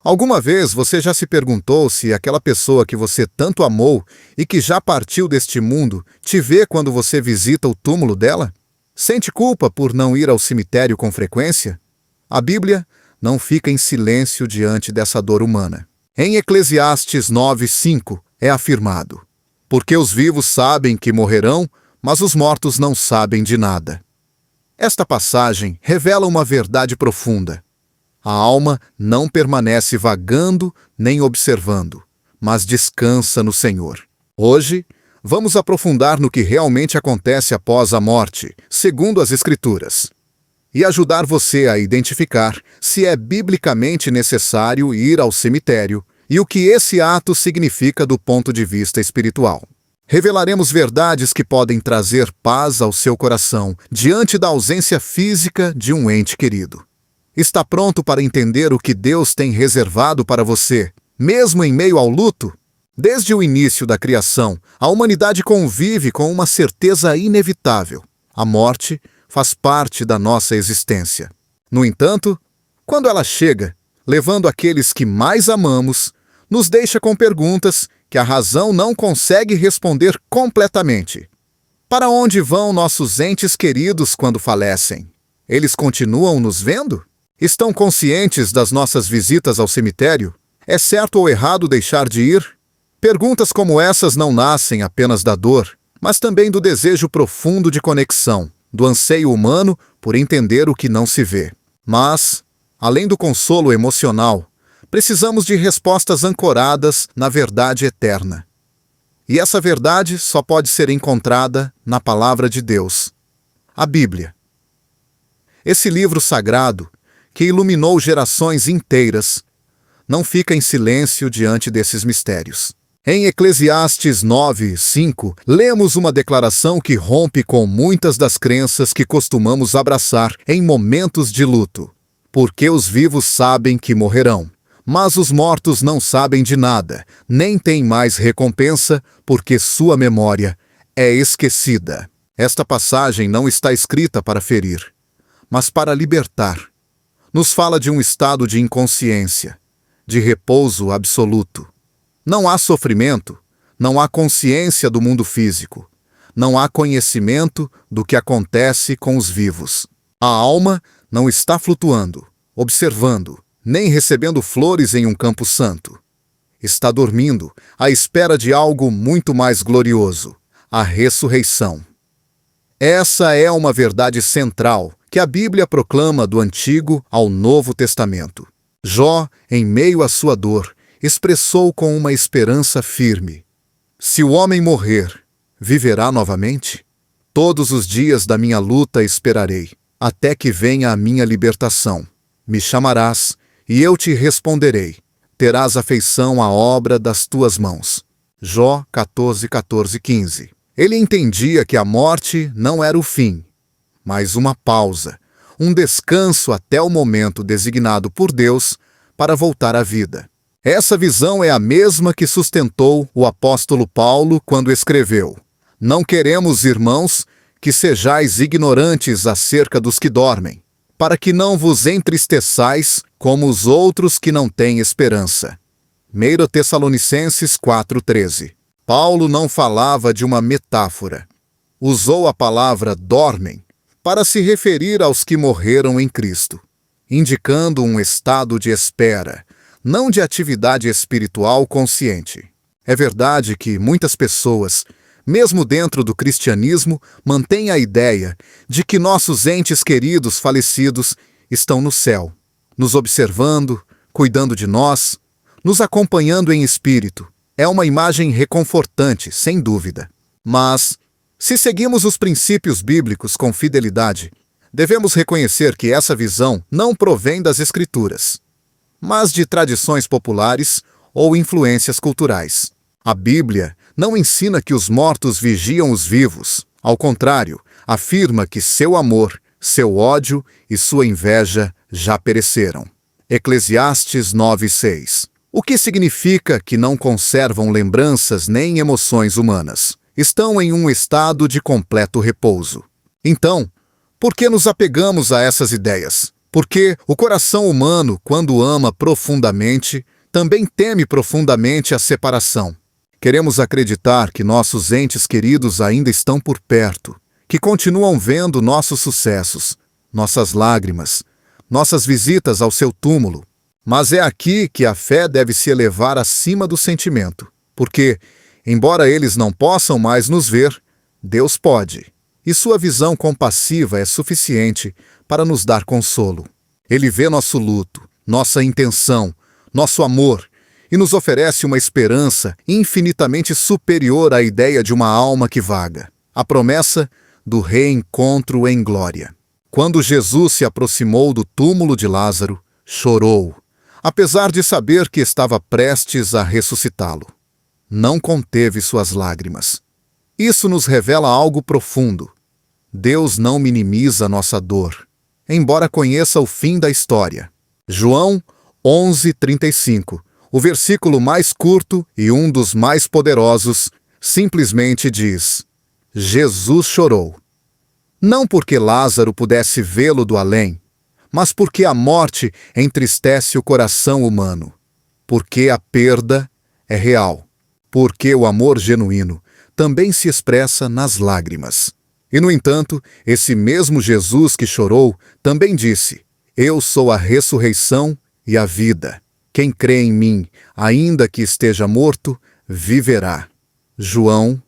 Alguma vez você já se perguntou se aquela pessoa que você tanto amou e que já partiu deste mundo te vê quando você visita o túmulo dela? Sente culpa por não ir ao cemitério com frequência? A Bíblia não fica em silêncio diante dessa dor humana. Em Eclesiastes 9:5 é afirmado: porque os vivos sabem que morrerão, mas os mortos não sabem de nada. Esta passagem revela uma verdade profunda. A alma não permanece vagando nem observando, mas descansa no Senhor. Hoje, vamos aprofundar no que realmente acontece após a morte, segundo as Escrituras, e ajudar você a identificar se é biblicamente necessário ir ao cemitério e o que esse ato significa do ponto de vista espiritual. Revelaremos verdades que podem trazer paz ao seu coração diante da ausência física de um ente querido. Está pronto para entender o que Deus tem reservado para você, mesmo em meio ao luto? Desde o início da criação, a humanidade convive com uma certeza inevitável: a morte faz parte da nossa existência. No entanto, quando ela chega, levando aqueles que mais amamos, nos deixa com perguntas que a razão não consegue responder completamente. Para onde vão nossos entes queridos quando falecem? Eles continuam nos vendo? Estão conscientes das nossas visitas ao cemitério? É certo ou errado deixar de ir? Perguntas como essas não nascem apenas da dor, mas também do desejo profundo de conexão, do anseio humano por entender o que não se vê. Mas, além do consolo emocional, precisamos de respostas ancoradas na verdade eterna. E essa verdade só pode ser encontrada na Palavra de Deus, a Bíblia. Esse livro sagrado, que iluminou gerações inteiras, não fica em silêncio diante desses mistérios. Em Eclesiastes 9:5, lemos uma declaração que rompe com muitas das crenças que costumamos abraçar em momentos de luto. Porque os vivos sabem que morrerão, mas os mortos não sabem de nada, nem têm mais recompensa, porque sua memória é esquecida. Esta passagem não está escrita para ferir, mas para libertar. Nos fala de um estado de inconsciência, de repouso absoluto. Não há sofrimento, não há consciência do mundo físico, não há conhecimento do que acontece com os vivos. A alma não está flutuando, observando, nem recebendo flores em um campo santo. Está dormindo, à espera de algo muito mais glorioso: a ressurreição. Essa é uma verdade central que a Bíblia proclama do Antigo ao Novo Testamento. Jó, em meio à sua dor, expressou com uma esperança firme: se o homem morrer, viverá novamente? Todos os dias da minha luta esperarei, até que venha a minha libertação. Me chamarás, e eu te responderei. Terás afeição à obra das tuas mãos. Jó 14:14-15. Ele entendia que a morte não era o fim, mas uma pausa, um descanso até o momento designado por Deus para voltar à vida. Essa visão é a mesma que sustentou o apóstolo Paulo quando escreveu: não queremos, irmãos, que sejais ignorantes acerca dos que dormem, para que não vos entristeçais como os outros que não têm esperança. 1 Tessalonicenses 4:13. Paulo não falava de uma metáfora. Usou a palavra dormem para se referir aos que morreram em Cristo, indicando um estado de espera, não de atividade espiritual consciente. É verdade que muitas pessoas, mesmo dentro do cristianismo, mantêm a ideia de que nossos entes queridos falecidos estão no céu, nos observando, cuidando de nós, nos acompanhando em espírito. É uma imagem reconfortante, sem dúvida. Mas, se seguimos os princípios bíblicos com fidelidade, devemos reconhecer que essa visão não provém das Escrituras, mas de tradições populares ou influências culturais. A Bíblia não ensina que os mortos vigiam os vivos. Ao contrário, afirma que seu amor, seu ódio e sua inveja já pereceram. Eclesiastes 9:6. O que significa que não conservam lembranças nem emoções humanas. Estão em um estado de completo repouso. Então, por que nos apegamos a essas ideias? Porque o coração humano, quando ama profundamente, também teme profundamente a separação. Queremos acreditar que nossos entes queridos ainda estão por perto, que continuam vendo nossos sucessos, nossas lágrimas, nossas visitas ao seu túmulo. Mas é aqui que a fé deve se elevar acima do sentimento, porque, embora eles não possam mais nos ver, Deus pode, e sua visão compassiva é suficiente para nos dar consolo. Ele vê nosso luto, nossa intenção, nosso amor, e nos oferece uma esperança infinitamente superior à ideia de uma alma que vaga, a promessa do reencontro em glória. Quando Jesus se aproximou do túmulo de Lázaro, chorou, apesar de saber que estava prestes a ressuscitá-lo. Não conteve suas lágrimas. Isso nos revela algo profundo. Deus não minimiza nossa dor, embora conheça o fim da história. João 11:35, o versículo mais curto e um dos mais poderosos, simplesmente diz: Jesus chorou. Não porque Lázaro pudesse vê-lo do além, mas porque a morte entristece o coração humano, porque a perda é real, porque o amor genuíno também se expressa nas lágrimas. E, no entanto, esse mesmo Jesus que chorou também disse: Eu sou a ressurreição e a vida. Quem crê em mim, ainda que esteja morto, viverá. João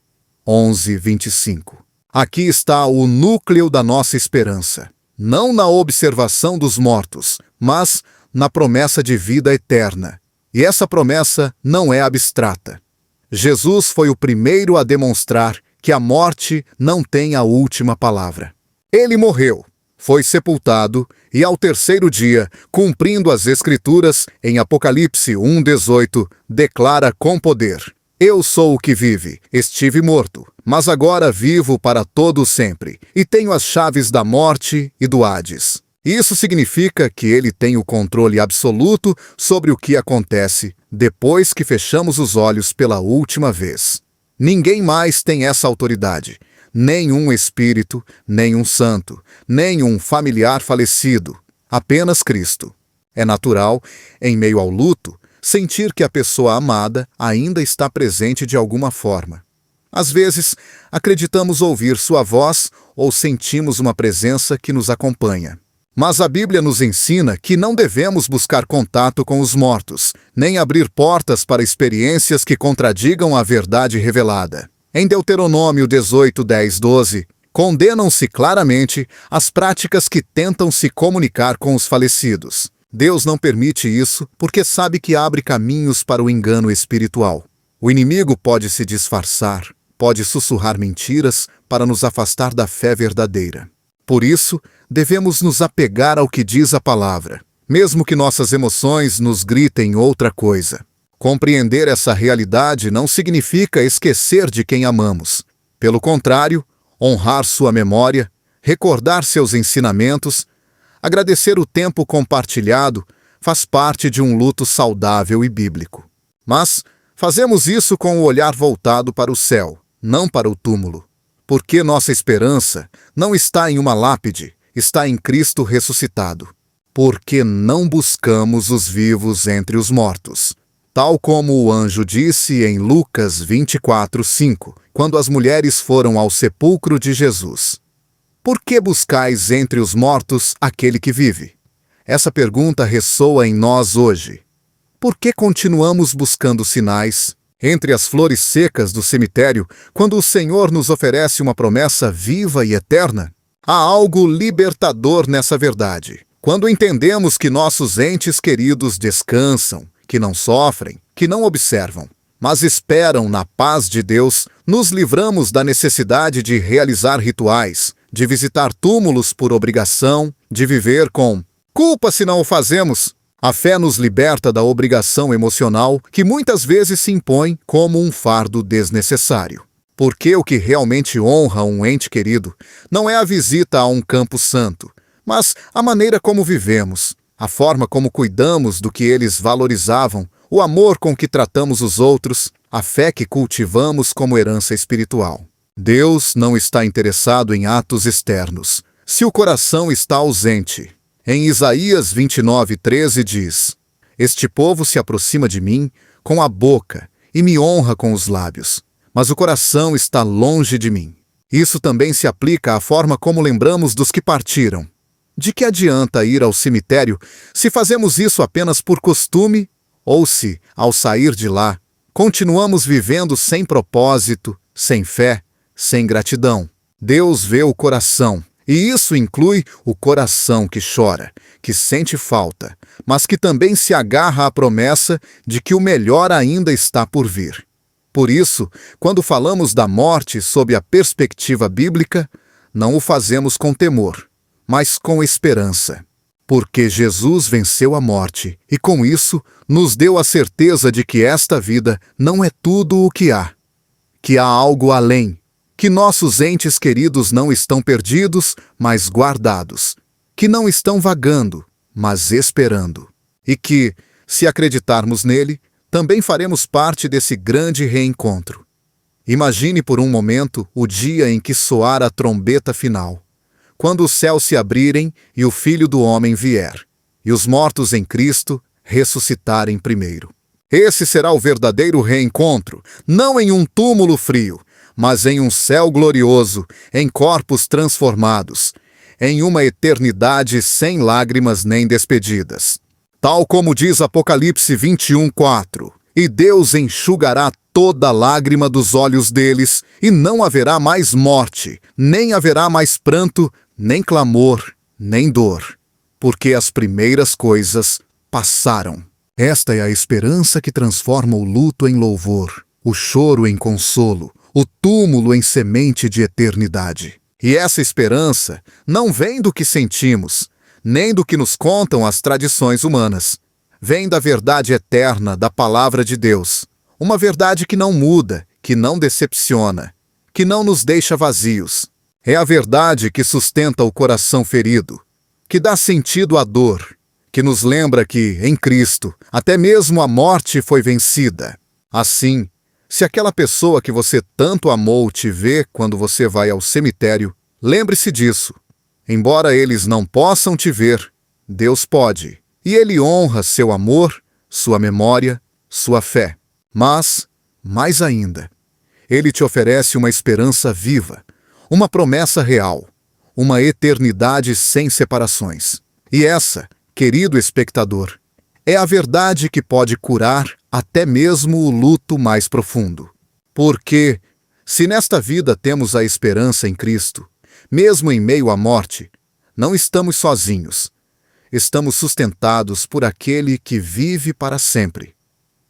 11:25. Aqui está o núcleo da nossa esperança. Não na observação dos mortos, mas na promessa de vida eterna. E essa promessa não é abstrata. Jesus foi o primeiro a demonstrar que a morte não tem a última palavra. Ele morreu, foi sepultado e, ao terceiro dia, cumprindo as Escrituras, em Apocalipse 1:18, declara com poder: Eu sou o que vive, estive morto, mas agora vivo para todo sempre, e tenho as chaves da morte e do Hades. Isso significa que ele tem o controle absoluto sobre o que acontece depois que fechamos os olhos pela última vez. Ninguém mais tem essa autoridade, nem um espírito, nem um santo, nem um familiar falecido, apenas Cristo. É natural, em meio ao luto, sentir que a pessoa amada ainda está presente de alguma forma. Às vezes, acreditamos ouvir sua voz ou sentimos uma presença que nos acompanha. Mas a Bíblia nos ensina que não devemos buscar contato com os mortos, nem abrir portas para experiências que contradigam a verdade revelada. Em Deuteronômio 18:10-12, condenam-se claramente as práticas que tentam se comunicar com os falecidos. Deus não permite isso porque sabe que abre caminhos para o engano espiritual. O inimigo pode se disfarçar, pode sussurrar mentiras para nos afastar da fé verdadeira. Por isso, devemos nos apegar ao que diz a palavra, mesmo que nossas emoções nos gritem outra coisa. Compreender essa realidade não significa esquecer de quem amamos. Pelo contrário, honrar sua memória, recordar seus ensinamentos, agradecer o tempo compartilhado faz parte de um luto saudável e bíblico. Mas fazemos isso com o olhar voltado para o céu, não para o túmulo. Porque nossa esperança não está em uma lápide, está em Cristo ressuscitado. Porque não buscamos os vivos entre os mortos. Tal como o anjo disse em Lucas 24:5, quando as mulheres foram ao sepulcro de Jesus. Por que buscais entre os mortos aquele que vive? Essa pergunta ressoa em nós hoje. Por que continuamos buscando sinais entre as flores secas do cemitério, quando o Senhor nos oferece uma promessa viva e eterna? Há algo libertador nessa verdade. Quando entendemos que nossos entes queridos descansam, que não sofrem, que não observam, mas esperam na paz de Deus, nos livramos da necessidade de realizar rituais, de visitar túmulos por obrigação, de viver com culpa se não o fazemos. A fé nos liberta da obrigação emocional que muitas vezes se impõe como um fardo desnecessário. Porque o que realmente honra um ente querido não é a visita a um campo santo, mas a maneira como vivemos, a forma como cuidamos do que eles valorizavam, o amor com que tratamos os outros, a fé que cultivamos como herança espiritual. Deus não está interessado em atos externos. Se o coração está ausente, Em Isaías 29:13 diz: Este povo se aproxima de mim com a boca e me honra com os lábios, mas o coração está longe de mim. Isso também se aplica à forma como lembramos dos que partiram. De que adianta ir ao cemitério se fazemos isso apenas por costume ou se, ao sair de lá, continuamos vivendo sem propósito, sem fé, sem gratidão? Deus vê o coração, e isso inclui o coração que chora, que sente falta, mas que também se agarra à promessa de que o melhor ainda está por vir. Por isso, quando falamos da morte sob a perspectiva bíblica, não o fazemos com temor, mas com esperança. Porque Jesus venceu a morte e, com isso, nos deu a certeza de que esta vida não é tudo o que há há algo além, que nossos entes queridos não estão perdidos, mas guardados, que não estão vagando, mas esperando, e que, se acreditarmos nele, também faremos parte desse grande reencontro. Imagine por um momento o dia em que soar a trombeta final, quando os céus se abrirem e o Filho do Homem vier, e os mortos em Cristo ressuscitarem primeiro. Esse será o verdadeiro reencontro, não em um túmulo frio, mas em um céu glorioso, em corpos transformados, em uma eternidade sem lágrimas nem despedidas. Tal como diz Apocalipse 21:4, e Deus enxugará toda lágrima dos olhos deles, e não haverá mais morte, nem haverá mais pranto, nem clamor, nem dor, porque as primeiras coisas passaram. Esta é a esperança que transforma o luto em louvor, o choro em consolo, o túmulo em semente de eternidade. E essa esperança não vem do que sentimos, nem do que nos contam as tradições humanas. Vem da verdade eterna da Palavra de Deus, uma verdade que não muda, que não decepciona, que não nos deixa vazios. É a verdade que sustenta o coração ferido, que dá sentido à dor, que nos lembra que, em Cristo, até mesmo a morte foi vencida. Assim, se aquela pessoa que você tanto amou te vê quando você vai ao cemitério, lembre-se disso. Embora eles não possam te ver, Deus pode, e Ele honra seu amor, sua memória, sua fé. Mas, mais ainda, Ele te oferece uma esperança viva, uma promessa real, uma eternidade sem separações. E essa, querido espectador, é a verdade que pode curar até mesmo o luto mais profundo. Porque, se nesta vida temos a esperança em Cristo, mesmo em meio à morte, não estamos sozinhos. Estamos sustentados por aquele que vive para sempre.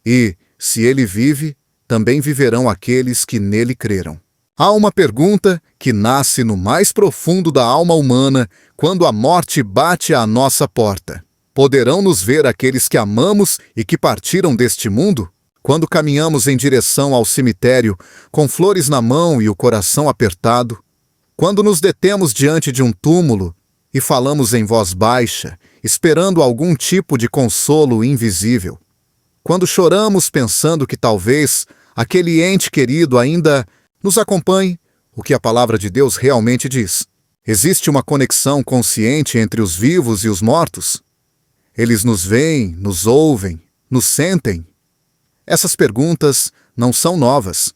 E, se ele vive, também viverão aqueles que nele creram. Há uma pergunta que nasce no mais profundo da alma humana quando a morte bate à nossa porta. Poderão nos ver aqueles que amamos e que partiram deste mundo? Quando caminhamos em direção ao cemitério, com flores na mão e o coração apertado, quando nos detemos diante de um túmulo e falamos em voz baixa, esperando algum tipo de consolo invisível, quando choramos pensando que talvez aquele ente querido ainda nos acompanhe, o que a palavra de Deus realmente diz. Existe uma conexão consciente entre os vivos e os mortos? Eles nos veem, nos ouvem, nos sentem? Essas perguntas não são novas.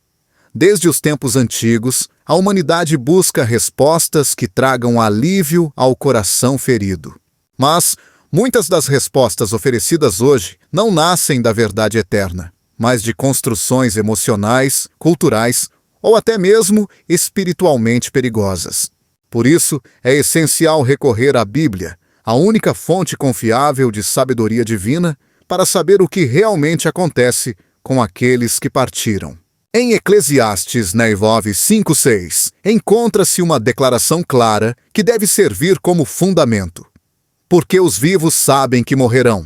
Desde os tempos antigos, a humanidade busca respostas que tragam alívio ao coração ferido. Mas muitas das respostas oferecidas hoje não nascem da verdade eterna, mas de construções emocionais, culturais ou até mesmo espiritualmente perigosas. Por isso, é essencial recorrer à Bíblia, a única fonte confiável de sabedoria divina, para saber o que realmente acontece com aqueles que partiram. Em Eclesiastes 9:5-6, encontra-se uma declaração clara que deve servir como fundamento. Porque os vivos sabem que morrerão,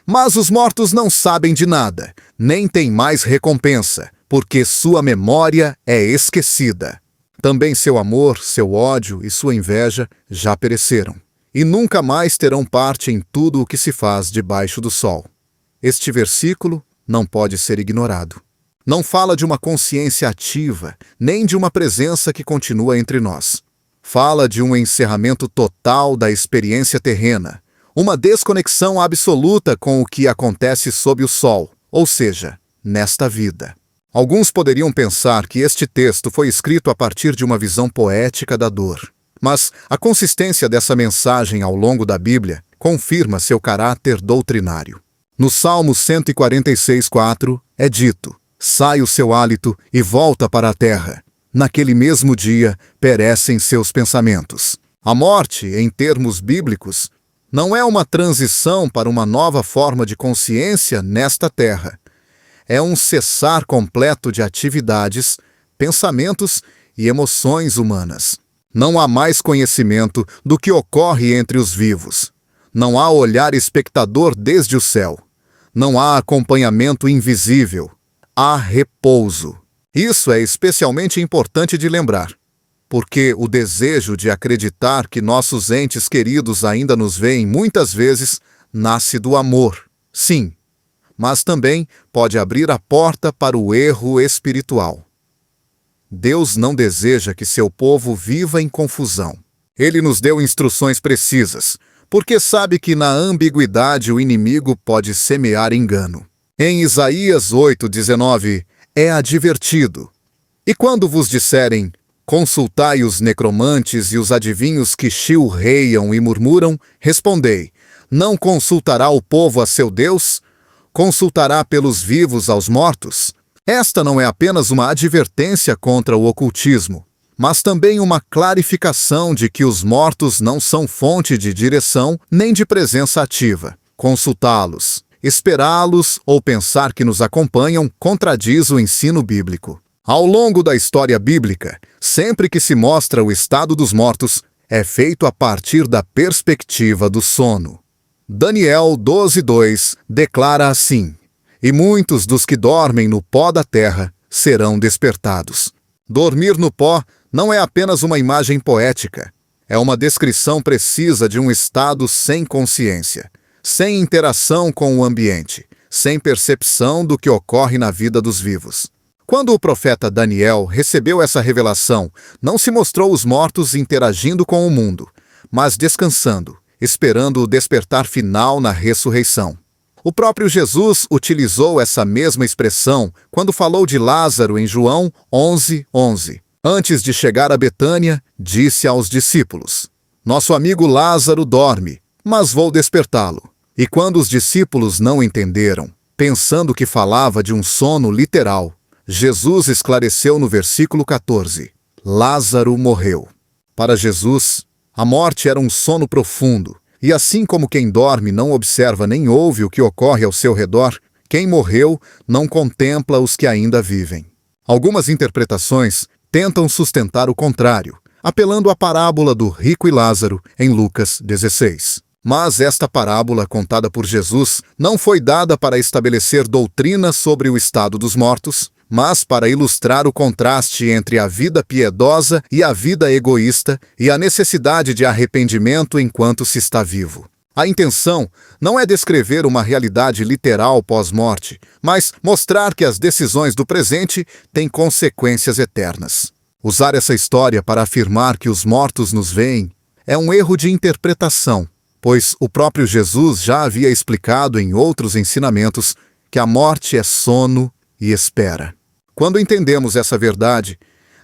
mas os mortos não sabem de nada, nem têm mais recompensa, porque sua memória é esquecida. Também seu amor, seu ódio e sua inveja já pereceram, e nunca mais terão parte em tudo o que se faz debaixo do sol. Este versículo não pode ser ignorado. Não fala de uma consciência ativa, nem de uma presença que continua entre nós. Fala de um encerramento total da experiência terrena, uma desconexão absoluta com o que acontece sob o sol, ou seja, nesta vida. Alguns poderiam pensar que este texto foi escrito a partir de uma visão poética da dor. Mas a consistência dessa mensagem ao longo da Bíblia confirma seu caráter doutrinário. No Salmo 146:4 é dito: sai o seu hálito e volta para a terra. Naquele mesmo dia perecem seus pensamentos. A morte, em termos bíblicos, não é uma transição para uma nova forma de consciência nesta terra. É um cessar completo de atividades, pensamentos e emoções humanas. Não há mais conhecimento do que ocorre entre os vivos. Não há olhar espectador desde o céu. Não há acompanhamento invisível. Há repouso. Isso é especialmente importante de lembrar, porque o desejo de acreditar que nossos entes queridos ainda nos veem muitas vezes nasce do amor, sim, mas também pode abrir a porta para o erro espiritual. Deus não deseja que seu povo viva em confusão. Ele nos deu instruções precisas, porque sabe que na ambiguidade o inimigo pode semear engano. Em Isaías 8:19, é advertido: e quando vos disserem, consultai os necromantes e os adivinhos que chilreiam e murmuram, respondei: não consultará o povo a seu Deus? Consultará pelos vivos aos mortos? Esta não é apenas uma advertência contra o ocultismo, mas também uma clarificação de que os mortos não são fonte de direção nem de presença ativa. Consultá-los, esperá-los ou pensar que nos acompanham contradiz o ensino bíblico. Ao longo da história bíblica, sempre que se mostra o estado dos mortos, é feito a partir da perspectiva do sono. Daniel 12:2 declara assim: e muitos dos que dormem no pó da terra serão despertados. Dormir no pó não é apenas uma imagem poética, é uma descrição precisa de um estado sem consciência, sem interação com o ambiente, sem percepção do que ocorre na vida dos vivos. Quando o profeta Daniel recebeu essa revelação, não se mostrou os mortos interagindo com o mundo, mas descansando, esperando o despertar final na ressurreição. O próprio Jesus utilizou essa mesma expressão quando falou de Lázaro em João 11:11. Antes de chegar a Betânia, disse aos discípulos: nosso amigo Lázaro dorme, mas vou despertá-lo. E quando os discípulos não entenderam, pensando que falava de um sono literal, Jesus esclareceu no versículo 14: Lázaro morreu. Para Jesus, a morte era um sono profundo, e assim como quem dorme não observa nem ouve o que ocorre ao seu redor, quem morreu não contempla os que ainda vivem. Algumas interpretações tentam sustentar o contrário, apelando à parábola do rico e Lázaro em Lucas 16. Mas esta parábola contada por Jesus não foi dada para estabelecer doutrina sobre o estado dos mortos, mas para ilustrar o contraste entre a vida piedosa e a vida egoísta e a necessidade de arrependimento enquanto se está vivo. A intenção não é descrever uma realidade literal pós-morte, mas mostrar que as decisões do presente têm consequências eternas. Usar essa história para afirmar que os mortos nos veem é um erro de interpretação, pois o próprio Jesus já havia explicado em outros ensinamentos que a morte é sono e espera. Quando entendemos essa verdade,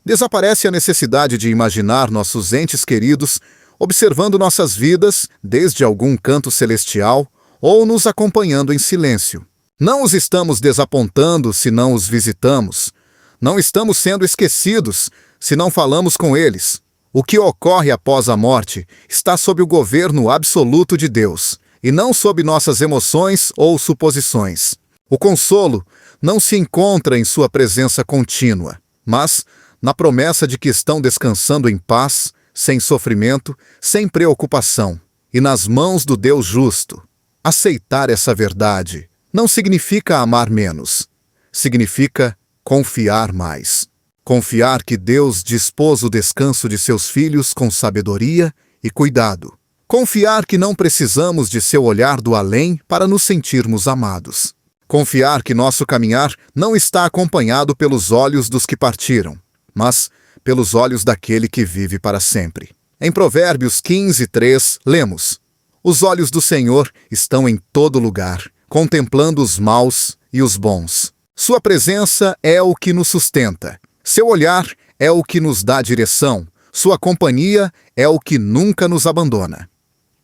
desaparece a necessidade de imaginar nossos entes queridos observando nossas vidas desde algum canto celestial ou nos acompanhando em silêncio. Não os estamos desapontando se não os visitamos. Não estamos sendo esquecidos se não falamos com eles. O que ocorre após a morte está sob o governo absoluto de Deus, e não sob nossas emoções ou suposições. O consolo não se encontra em sua presença contínua, mas na promessa de que estão descansando em paz, sem sofrimento, sem preocupação, e nas mãos do Deus justo. Aceitar essa verdade não significa amar menos, significa confiar mais. Confiar que Deus dispôs o descanso de seus filhos com sabedoria e cuidado. Confiar que não precisamos de seu olhar do além para nos sentirmos amados. Confiar que nosso caminhar não está acompanhado pelos olhos dos que partiram, mas pelos olhos daquele que vive para sempre. Em Provérbios 15:3, lemos: Os olhos do Senhor estão em todo lugar, contemplando os maus e os bons. Sua presença é o que nos sustenta. Seu olhar é o que nos dá direção. Sua companhia é o que nunca nos abandona.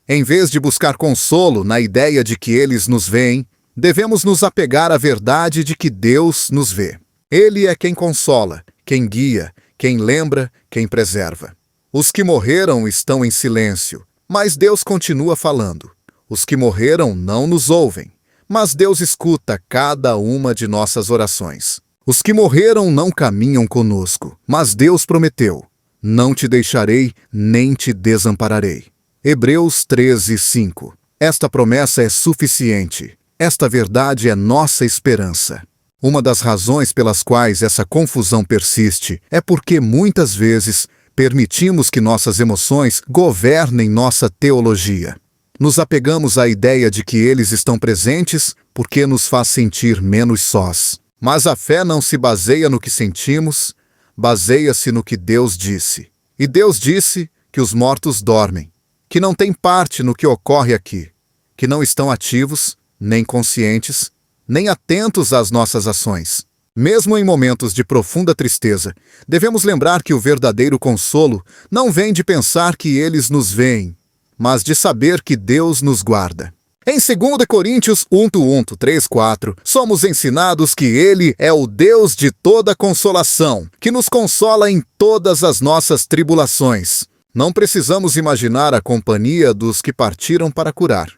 Em vez de buscar consolo na ideia de que eles nos veem, devemos nos apegar à verdade de que Deus nos vê. Ele é quem consola, quem guia, quem lembra, quem preserva. Os que morreram estão em silêncio, mas Deus continua falando. Os que morreram não nos ouvem, mas Deus escuta cada uma de nossas orações. Os que morreram não caminham conosco, mas Deus prometeu: não te deixarei, nem te desampararei. Hebreus 13:5. Esta promessa é suficiente. Esta verdade é nossa esperança. Uma das razões pelas quais essa confusão persiste é porque muitas vezes permitimos que nossas emoções governem nossa teologia. Nos apegamos à ideia de que eles estão presentes porque nos faz sentir menos sós. Mas a fé não se baseia no que sentimos, baseia-se no que Deus disse. E Deus disse que os mortos dormem, que não têm parte no que ocorre aqui, que não estão ativos, nem conscientes, nem atentos às nossas ações. Mesmo em momentos de profunda tristeza, devemos lembrar que o verdadeiro consolo não vem de pensar que eles nos veem, mas de saber que Deus nos guarda. Em 2 Coríntios 3:4, somos ensinados que Ele é o Deus de toda consolação, que nos consola em todas as nossas tribulações. Não precisamos imaginar a companhia dos que partiram para curar.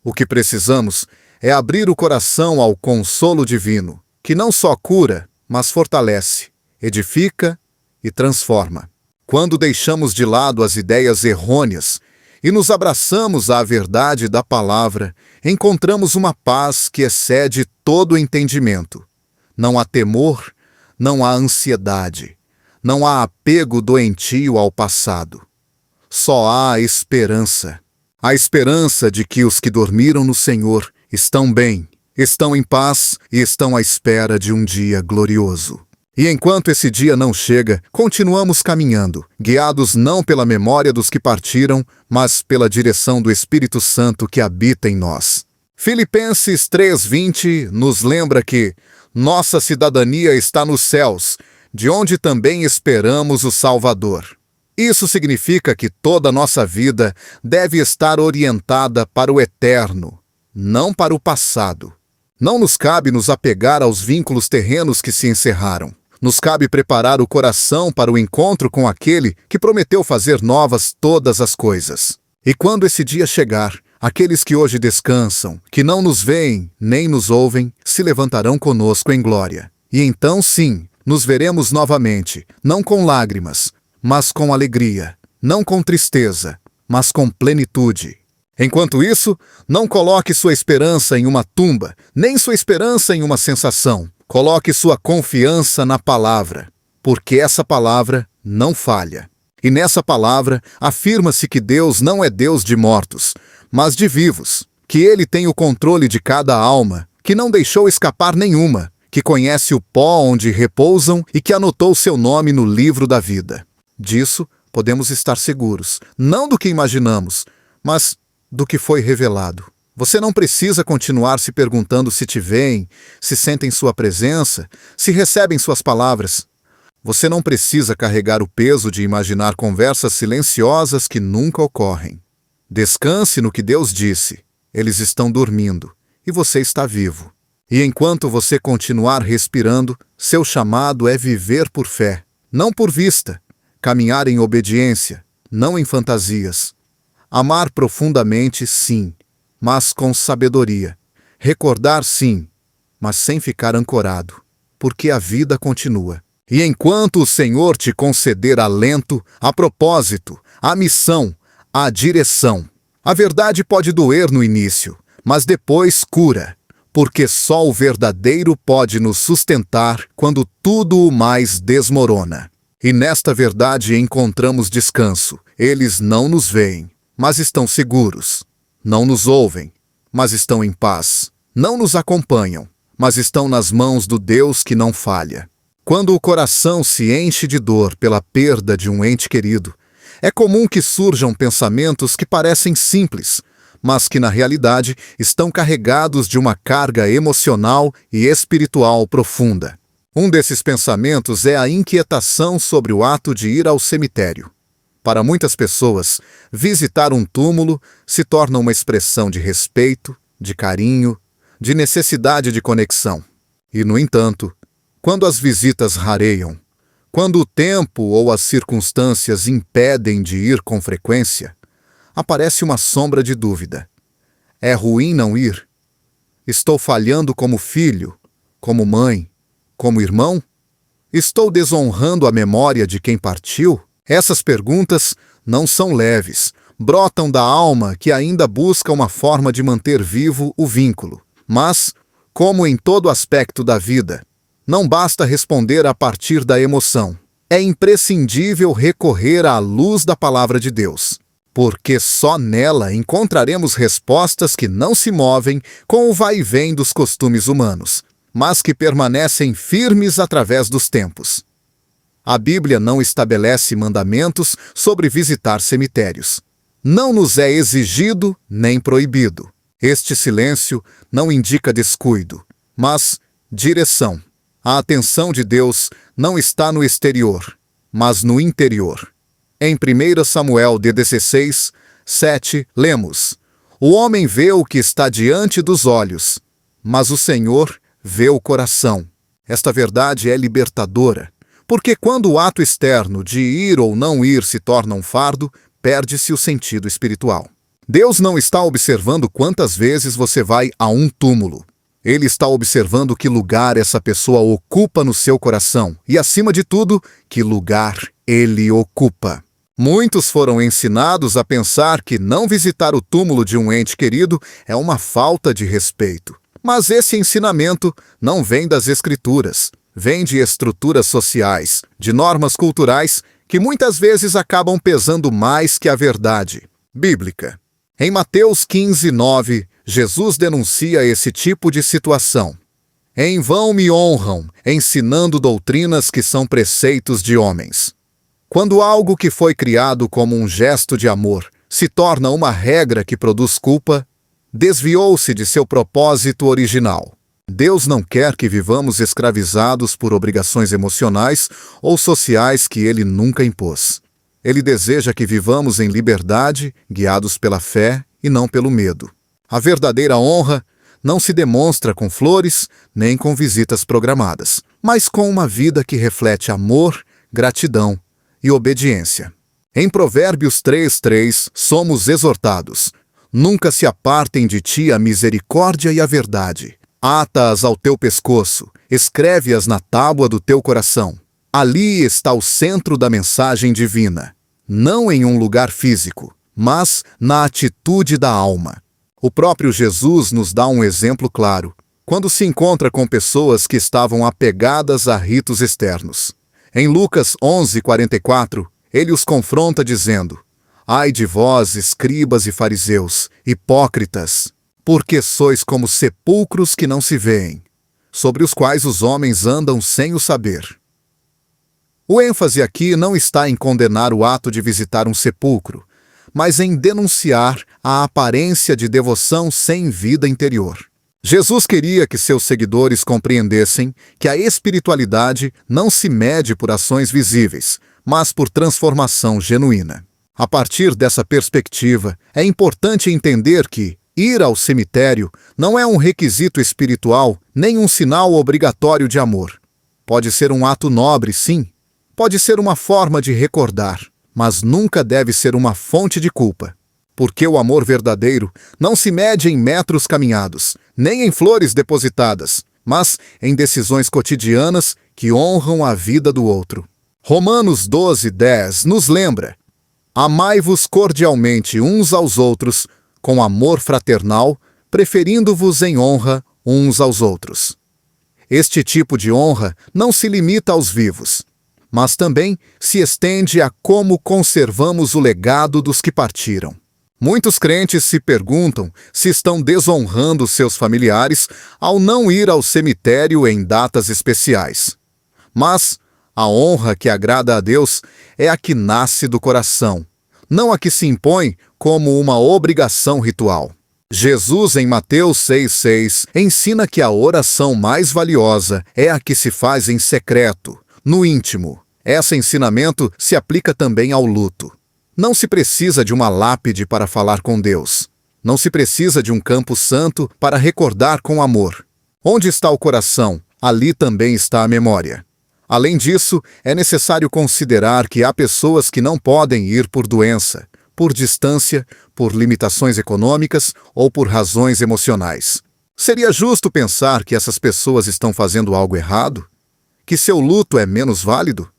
O que precisamos é abrir o coração ao consolo divino, que não só cura, mas fortalece, edifica e transforma. Quando deixamos de lado as ideias errôneas e nos abraçamos à verdade da palavra, encontramos uma paz que excede todo entendimento. Não há temor, não há ansiedade, não há apego doentio ao passado. Só há esperança. A esperança de que os que dormiram no Senhor estão bem, estão em paz e estão à espera de um dia glorioso. E enquanto esse dia não chega, continuamos caminhando, guiados não pela memória dos que partiram, mas pela direção do Espírito Santo que habita em nós. Filipenses 3:20 nos lembra que nossa cidadania está nos céus, de onde também esperamos o Salvador. Isso significa que toda a nossa vida deve estar orientada para o eterno, não para o passado. Não nos cabe nos apegar aos vínculos terrenos que se encerraram. Nos cabe preparar o coração para o encontro com aquele que prometeu fazer novas todas as coisas. E quando esse dia chegar, aqueles que hoje descansam, que não nos veem nem nos ouvem, se levantarão conosco em glória. E então sim, nos veremos novamente, não com lágrimas, mas com alegria, não com tristeza, mas com plenitude. Enquanto isso, não coloque sua esperança em uma tumba, nem sua esperança em uma sensação. Coloque sua confiança na palavra, porque essa palavra não falha. E nessa palavra afirma-se que Deus não é Deus de mortos, mas de vivos, que Ele tem o controle de cada alma, que não deixou escapar nenhuma, que conhece o pó onde repousam e que anotou seu nome no livro da vida. Disso podemos estar seguros, não do que imaginamos, mas do que foi revelado. Você não precisa continuar se perguntando se te veem, se sentem sua presença, se recebem suas palavras. Você não precisa carregar o peso de imaginar conversas silenciosas que nunca ocorrem. Descanse no que Deus disse. Eles estão dormindo e você está vivo. E enquanto você continuar respirando, seu chamado é viver por fé, não por vista, caminhar em obediência, não em fantasias. Amar profundamente, sim, mas com sabedoria. Recordar, sim, mas sem ficar ancorado, porque a vida continua. E enquanto o Senhor te conceder alento, a propósito, a missão, a direção, a verdade pode doer no início, mas depois cura, porque só o verdadeiro pode nos sustentar quando tudo o mais desmorona. E nesta verdade encontramos descanso. Eles não nos veem, mas estão seguros. Não nos ouvem, mas estão em paz. Não nos acompanham, mas estão nas mãos do Deus que não falha. Quando o coração se enche de dor pela perda de um ente querido, é comum que surjam pensamentos que parecem simples, mas que na realidade estão carregados de uma carga emocional e espiritual profunda. Um desses pensamentos é a inquietação sobre o ato de ir ao cemitério. Para muitas pessoas, visitar um túmulo se torna uma expressão de respeito, de carinho, de necessidade de conexão. E, no entanto, quando as visitas rareiam, quando o tempo ou as circunstâncias impedem de ir com frequência, aparece uma sombra de dúvida. É ruim não ir? Estou falhando como filho, como mãe, como irmão? Estou desonrando a memória de quem partiu? Essas perguntas não são leves, brotam da alma que ainda busca uma forma de manter vivo o vínculo. Mas, como em todo aspecto da vida, não basta responder a partir da emoção. É imprescindível recorrer à luz da palavra de Deus, porque só nela encontraremos respostas que não se movem com o vai e vem dos costumes humanos, mas que permanecem firmes através dos tempos. A Bíblia não estabelece mandamentos sobre visitar cemitérios. Não nos é exigido nem proibido. Este silêncio não indica descuido, mas direção. A atenção de Deus não está no exterior, mas no interior. Em 1 Samuel 16, 7, lemos: O homem vê o que está diante dos olhos, mas o Senhor vê o coração. Esta verdade é libertadora, porque quando o ato externo de ir ou não ir se torna um fardo, perde-se o sentido espiritual. Deus não está observando quantas vezes você vai a um túmulo. Ele está observando que lugar essa pessoa ocupa no seu coração e, acima de tudo, que lugar ele ocupa. Muitos foram ensinados a pensar que não visitar o túmulo de um ente querido é uma falta de respeito. Mas esse ensinamento não vem das Escrituras. Vem de estruturas sociais, de normas culturais, que muitas vezes acabam pesando mais que a verdade bíblica. Em Mateus 15, 9, Jesus denuncia esse tipo de situação. Em vão me honram, ensinando doutrinas que são preceitos de homens. Quando algo que foi criado como um gesto de amor se torna uma regra que produz culpa, desviou-se de seu propósito original. Deus não quer que vivamos escravizados por obrigações emocionais ou sociais que Ele nunca impôs. Ele deseja que vivamos em liberdade, guiados pela fé e não pelo medo. A verdadeira honra não se demonstra com flores nem com visitas programadas, mas com uma vida que reflete amor, gratidão e obediência. Em Provérbios 3:3, somos exortados: nunca se apartem de ti a misericórdia e a verdade. Ata-as ao teu pescoço, escreve-as na tábua do teu coração. Ali está o centro da mensagem divina, não em um lugar físico, mas na atitude da alma. O próprio Jesus nos dá um exemplo claro, quando se encontra com pessoas que estavam apegadas a ritos externos. Em Lucas 11:44, ele os confronta dizendo: Ai de vós, escribas e fariseus, hipócritas! Porque sois como sepulcros que não se veem, sobre os quais os homens andam sem o saber. O ênfase aqui não está em condenar o ato de visitar um sepulcro, mas em denunciar a aparência de devoção sem vida interior. Jesus queria que seus seguidores compreendessem que a espiritualidade não se mede por ações visíveis, mas por transformação genuína. A partir dessa perspectiva, é importante entender que ir ao cemitério não é um requisito espiritual nem um sinal obrigatório de amor. Pode ser um ato nobre, sim. Pode ser uma forma de recordar, mas nunca deve ser uma fonte de culpa. Porque o amor verdadeiro não se mede em metros caminhados, nem em flores depositadas, mas em decisões cotidianas que honram a vida do outro. Romanos 12:10 nos lembra: amai-vos cordialmente uns aos outros, com amor fraternal, preferindo-vos em honra uns aos outros. Este tipo de honra não se limita aos vivos, mas também se estende a como conservamos o legado dos que partiram. Muitos crentes se perguntam se estão desonrando seus familiares ao não ir ao cemitério em datas especiais. Mas a honra que agrada a Deus é a que nasce do coração, não a que se impõe como uma obrigação ritual. Jesus, em Mateus 6,6, ensina que a oração mais valiosa é a que se faz em secreto, no íntimo. Esse ensinamento se aplica também ao luto. Não se precisa de uma lápide para falar com Deus. Não se precisa de um campo santo para recordar com amor. Onde está o coração, ali também está a memória. Além disso, é necessário considerar que há pessoas que não podem ir por doença, por distância, por limitações econômicas ou por razões emocionais. Seria justo pensar que essas pessoas estão fazendo algo errado? Que seu luto é menos válido?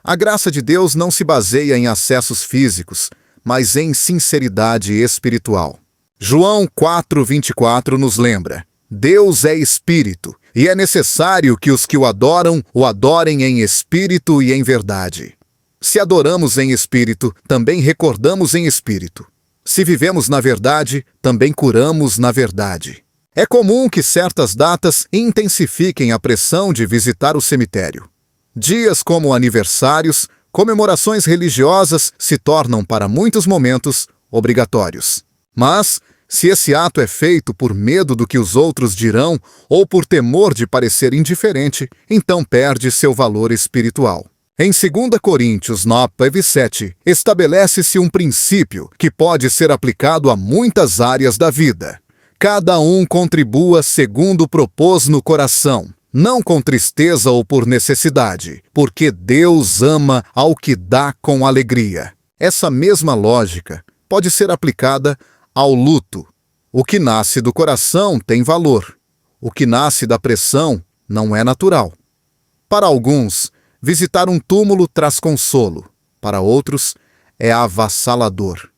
A graça de Deus não se baseia em acessos físicos, mas em sinceridade espiritual. João 4,24 nos lembra: Deus é espírito, e é necessário que os que o adorem em espírito e em verdade. Se adoramos em espírito, também recordamos em espírito. Se vivemos na verdade, também curamos na verdade. É comum que certas datas intensifiquem a pressão de visitar o cemitério. Dias como aniversários, comemorações religiosas se tornam, para muitos momentos, obrigatórios. Mas, se esse ato é feito por medo do que os outros dirão ou por temor de parecer indiferente, então perde seu valor espiritual. Em 2 Coríntios 9:7, estabelece-se um princípio que pode ser aplicado a muitas áreas da vida. Cada um contribua segundo propôs no coração, não com tristeza ou por necessidade, porque Deus ama ao que dá com alegria. Essa mesma lógica pode ser aplicada ao luto. O que nasce do coração tem valor. O que nasce da pressão não é natural. Para alguns, visitar um túmulo traz consolo. Para outros, é avassalador.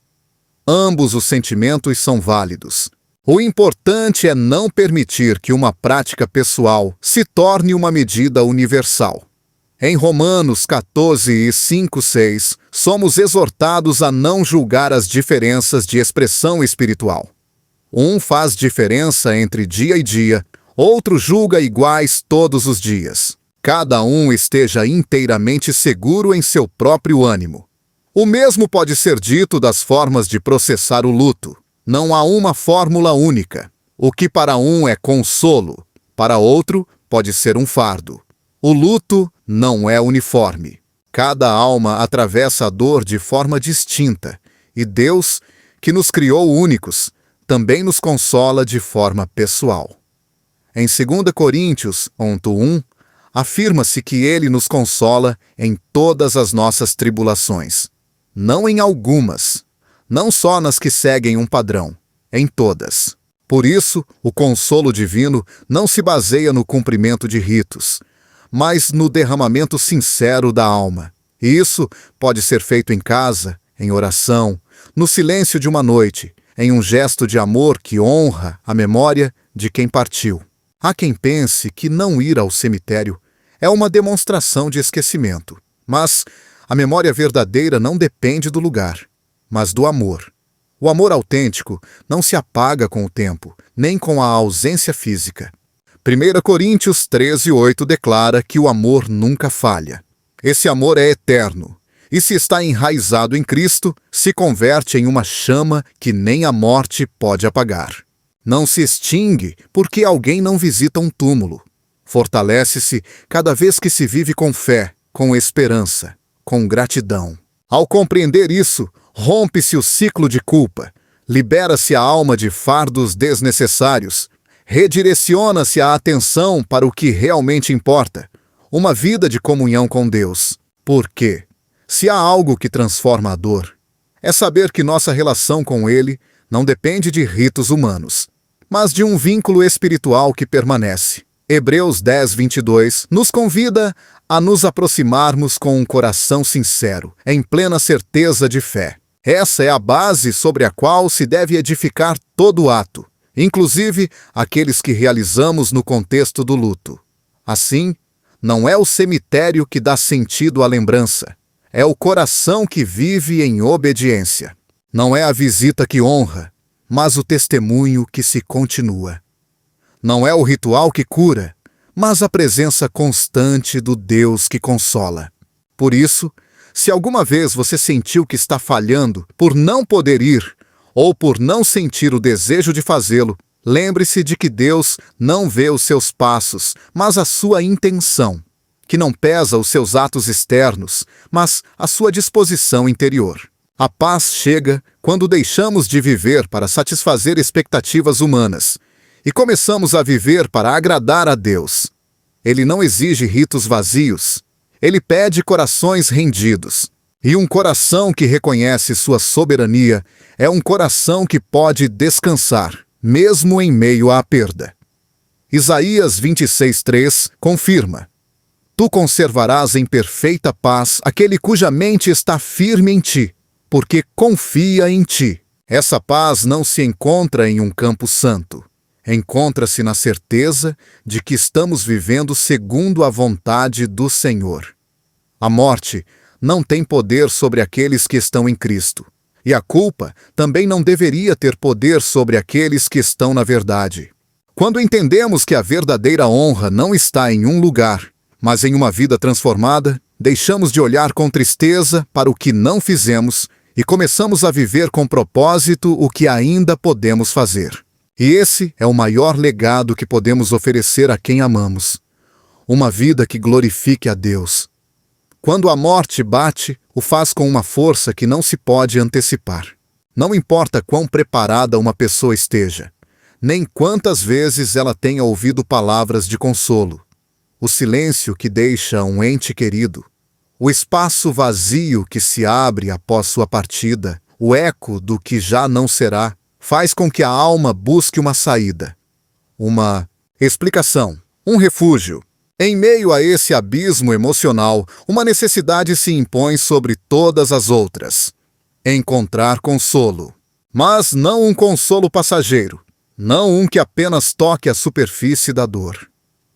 Ambos os sentimentos são válidos. O importante é não permitir que uma prática pessoal se torne uma medida universal. Em Romanos 14:5-6, somos exortados a não julgar as diferenças de expressão espiritual. Um faz diferença entre dia e dia, outro julga iguais todos os dias. Cada um esteja inteiramente seguro em seu próprio ânimo. O mesmo pode ser dito das formas de processar o luto. Não há uma fórmula única. O que para um é consolo, para outro pode ser um fardo. O luto não é uniforme. Cada alma atravessa a dor de forma distinta, e Deus, que nos criou únicos, também nos consola de forma pessoal. Em 2 Coríntios 1:1, afirma-se que Ele nos consola em todas as nossas tribulações, não em algumas, não só nas que seguem um padrão, em todas. Por isso, o consolo divino não se baseia no cumprimento de ritos, mas no derramamento sincero da alma. E isso pode ser feito em casa, em oração, no silêncio de uma noite, em um gesto de amor que honra a memória de quem partiu. Há quem pense que não ir ao cemitério é uma demonstração de esquecimento. Mas a memória verdadeira não depende do lugar, mas do amor. O amor autêntico não se apaga com o tempo, nem com a ausência física. 1 Coríntios 13:8 declara que o amor nunca falha. Esse amor é eterno, e se está enraizado em Cristo, se converte em uma chama que nem a morte pode apagar. Não se extingue porque alguém não visita um túmulo. Fortalece-se cada vez que se vive com fé, com esperança, com gratidão. Ao compreender isso, rompe-se o ciclo de culpa, libera-se a alma de fardos desnecessários, redireciona-se a atenção para o que realmente importa, uma vida de comunhão com Deus. Por quê? Se há algo que transforma a dor, é saber que nossa relação com Ele não depende de ritos humanos, mas de um vínculo espiritual que permanece. Hebreus 10:22 nos convida a nos aproximarmos com um coração sincero, em plena certeza de fé. Essa é a base sobre a qual se deve edificar todo ato, inclusive aqueles que realizamos no contexto do luto. Assim, não é o cemitério que dá sentido à lembrança, é o coração que vive em obediência. Não é a visita que honra, mas o testemunho que se continua. Não é o ritual que cura, mas a presença constante do Deus que consola. Por isso, Se alguma vez você sentiu que está falhando por não poder ir ou por não sentir o desejo de fazê-lo, lembre-se de que Deus não vê os seus passos, mas a sua intenção, que não pesa os seus atos externos, mas a sua disposição interior. A paz chega quando deixamos de viver para satisfazer expectativas humanas e começamos a viver para agradar a Deus. Ele não exige ritos vazios. Ele pede corações rendidos. E um coração que reconhece sua soberania é um coração que pode descansar, mesmo em meio à perda. Isaías 26:3 confirma: Tu conservarás em perfeita paz aquele cuja mente está firme em ti, porque confia em ti. Essa paz não se encontra em um campo santo. Encontra-se na certeza de que estamos vivendo segundo a vontade do Senhor. A morte não tem poder sobre aqueles que estão em Cristo, e a culpa também não deveria ter poder sobre aqueles que estão na verdade. Quando entendemos que a verdadeira honra não está em um lugar, mas em uma vida transformada, deixamos de olhar com tristeza para o que não fizemos e começamos a viver com propósito o que ainda podemos fazer. E esse é o maior legado que podemos oferecer a quem amamos. Uma vida que glorifique a Deus. Quando a morte bate, o faz com uma força que não se pode antecipar. Não importa quão preparada uma pessoa esteja, nem quantas vezes ela tenha ouvido palavras de consolo. O silêncio que deixa um ente querido, o espaço vazio que se abre após sua partida, o eco do que já não será, faz com que a alma busque uma saída, uma explicação, um refúgio. Em meio a esse abismo emocional, uma necessidade se impõe sobre todas as outras: encontrar consolo. Mas não um consolo passageiro, não um que apenas toque a superfície da dor.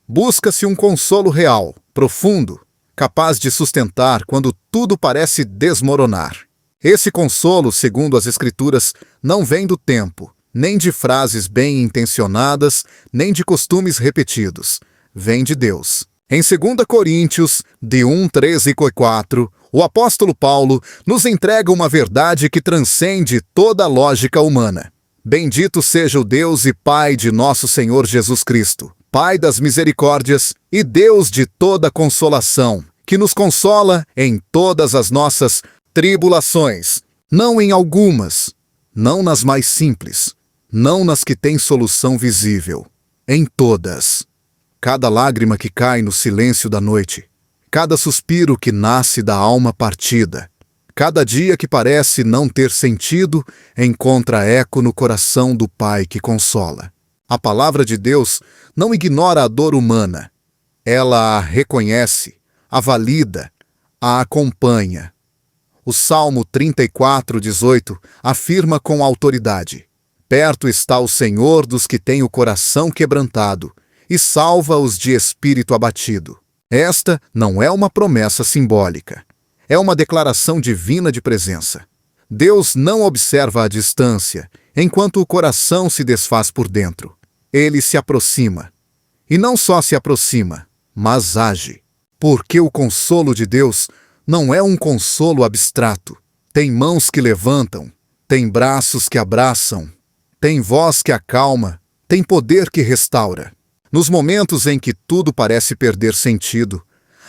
Busca-se um consolo real, profundo, capaz de sustentar quando tudo parece desmoronar. Esse consolo, segundo as Escrituras, não vem do tempo, nem de frases bem intencionadas, nem de costumes repetidos. Vem de Deus. Em 2 Coríntios, de 1:13 e 4, o apóstolo Paulo nos entrega uma verdade que transcende toda a lógica humana. Bendito seja o Deus e Pai de nosso Senhor Jesus Cristo, Pai das misericórdias e Deus de toda consolação, que nos consola em todas as nossas tribulações, não em algumas, não nas mais simples, não nas que têm solução visível, em todas. Cada lágrima que cai no silêncio da noite, cada suspiro que nasce da alma partida, cada dia que parece não ter sentido, encontra eco no coração do Pai que consola. A palavra de Deus não ignora a dor humana. Ela a reconhece, a valida, a acompanha. O Salmo 34:18 afirma com autoridade: Perto está o Senhor dos que têm o coração quebrantado e salva-os de espírito abatido. Esta não é uma promessa simbólica. É uma declaração divina de presença. Deus não observa à distância, enquanto o coração se desfaz por dentro. Ele se aproxima. E não só se aproxima, mas age. Porque o consolo de Deus não é um consolo abstrato. Tem mãos que levantam, tem braços que abraçam, tem voz que acalma, tem poder que restaura. Nos momentos em que tudo parece perder sentido,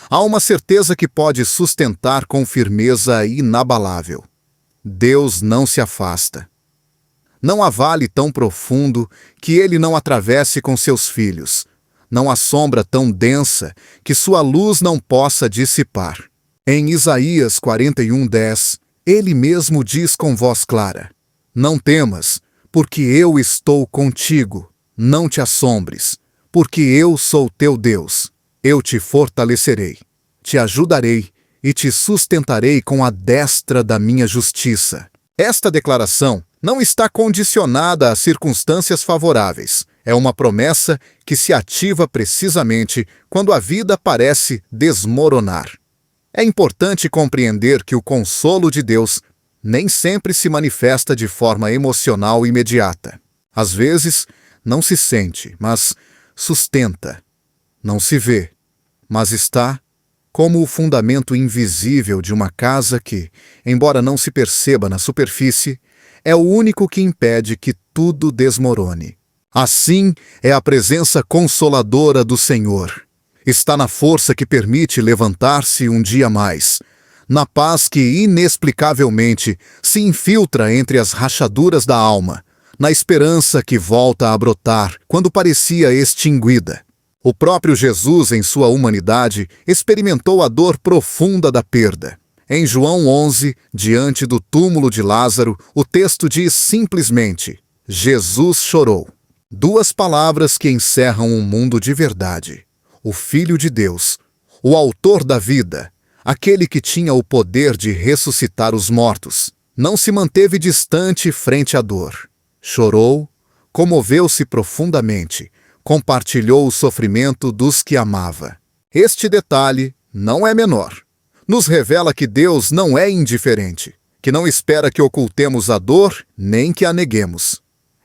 há uma certeza que pode sustentar com firmeza inabalável. Deus não se afasta. Não há vale tão profundo que ele não atravesse com seus filhos. Não há sombra tão densa que sua luz não possa dissipar. Em Isaías 41:10, ele mesmo diz com voz clara: Não temas, porque eu estou contigo. Não te assombres, porque eu sou teu Deus. Eu te fortalecerei, te ajudarei e te sustentarei com a destra da minha justiça. Esta declaração não está condicionada a circunstâncias favoráveis. É uma promessa que se ativa precisamente quando a vida parece desmoronar. É importante compreender que o consolo de Deus nem sempre se manifesta de forma emocional imediata. Às vezes, não se sente, mas sustenta. Não se vê, mas está como o fundamento invisível de uma casa que, embora não se perceba na superfície, é o único que impede que tudo desmorone. Assim é a presença consoladora do Senhor. Está na força que permite levantar-se um dia mais, na paz que inexplicavelmente se infiltra entre as rachaduras da alma, na esperança que volta a brotar quando parecia extinguida. O próprio Jesus, em sua humanidade, experimentou a dor profunda da perda. Em João 11, diante do túmulo de Lázaro, o texto diz simplesmente: Jesus chorou. Duas palavras que encerram um mundo de verdade. O Filho de Deus, o autor da vida, aquele que tinha o poder de ressuscitar os mortos, não se manteve distante frente à dor. Chorou, comoveu-se profundamente, compartilhou o sofrimento dos que amava. Este detalhe não é menor. Nos revela que Deus não é indiferente, que não espera que ocultemos a dor nem que a neguemos.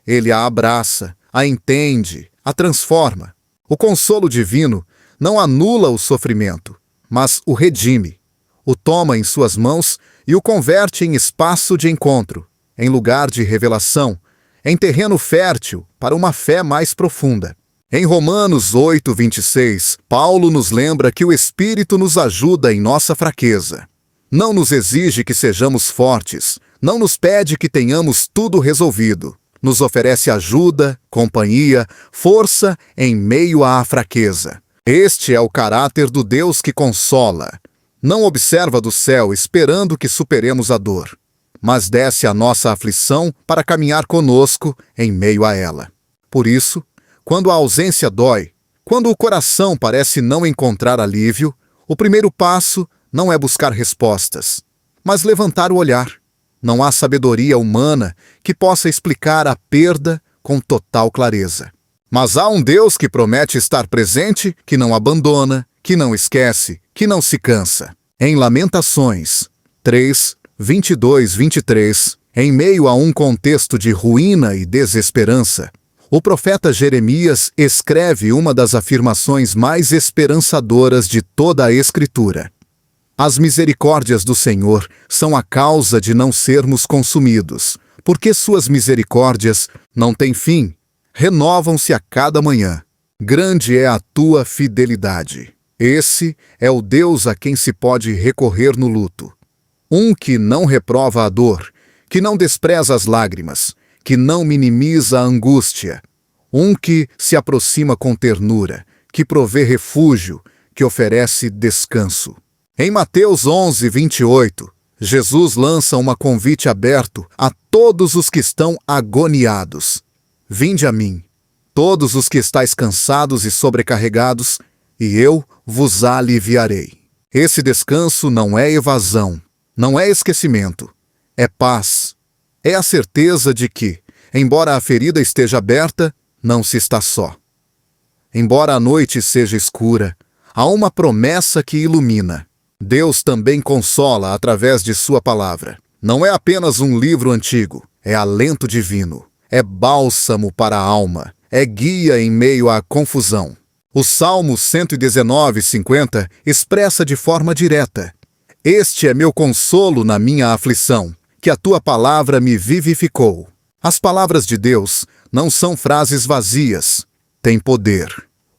Ele a abraça, a entende, a transforma. O consolo divino não anula o sofrimento, mas o redime, o toma em suas mãos e o converte em espaço de encontro, em lugar de revelação, em terreno fértil para uma fé mais profunda. Em Romanos 8:26, Paulo nos lembra que o Espírito nos ajuda em nossa fraqueza. Não nos exige que sejamos fortes, não nos pede que tenhamos tudo resolvido. Nos oferece ajuda, companhia, força em meio à fraqueza. Este é o caráter do Deus que consola. Não observa do céu esperando que superemos a dor, mas desce a nossa aflição para caminhar conosco em meio a ela. Por isso, quando a ausência dói, quando o coração parece não encontrar alívio, o primeiro passo não é buscar respostas, mas levantar o olhar. Não há sabedoria humana que possa explicar a perda com total clareza. Mas há um Deus que promete estar presente, que não abandona, que não esquece, que não se cansa. Em Lamentações 3:22-23, em meio a um contexto de ruína e desesperança, o profeta Jeremias escreve uma das afirmações mais esperançadoras de toda a Escritura. As misericórdias do Senhor são a causa de não sermos consumidos, porque suas misericórdias não têm fim, renovam-se a cada manhã. Grande é a tua fidelidade. Esse é o Deus a quem se pode recorrer no luto. Um que não reprova a dor, que não despreza as lágrimas, que não minimiza a angústia. Um que se aproxima com ternura, que provê refúgio, que oferece descanso. Em Mateus 11:28, Jesus lança um convite aberto a todos os que estão agoniados. Vinde a mim, todos os que estáis cansados e sobrecarregados, e eu vos aliviarei. Esse descanso não é evasão, não é esquecimento, é paz. É a certeza de que, embora a ferida esteja aberta, não se está só. Embora a noite seja escura, há uma promessa que ilumina. Deus também consola através de sua palavra. Não é apenas um livro antigo, é alento divino, é bálsamo para a alma, é guia em meio à confusão. O Salmo 119:50 expressa de forma direta: Este é meu consolo na minha aflição, que a tua palavra me vivificou. As palavras de Deus não são frases vazias, têm poder.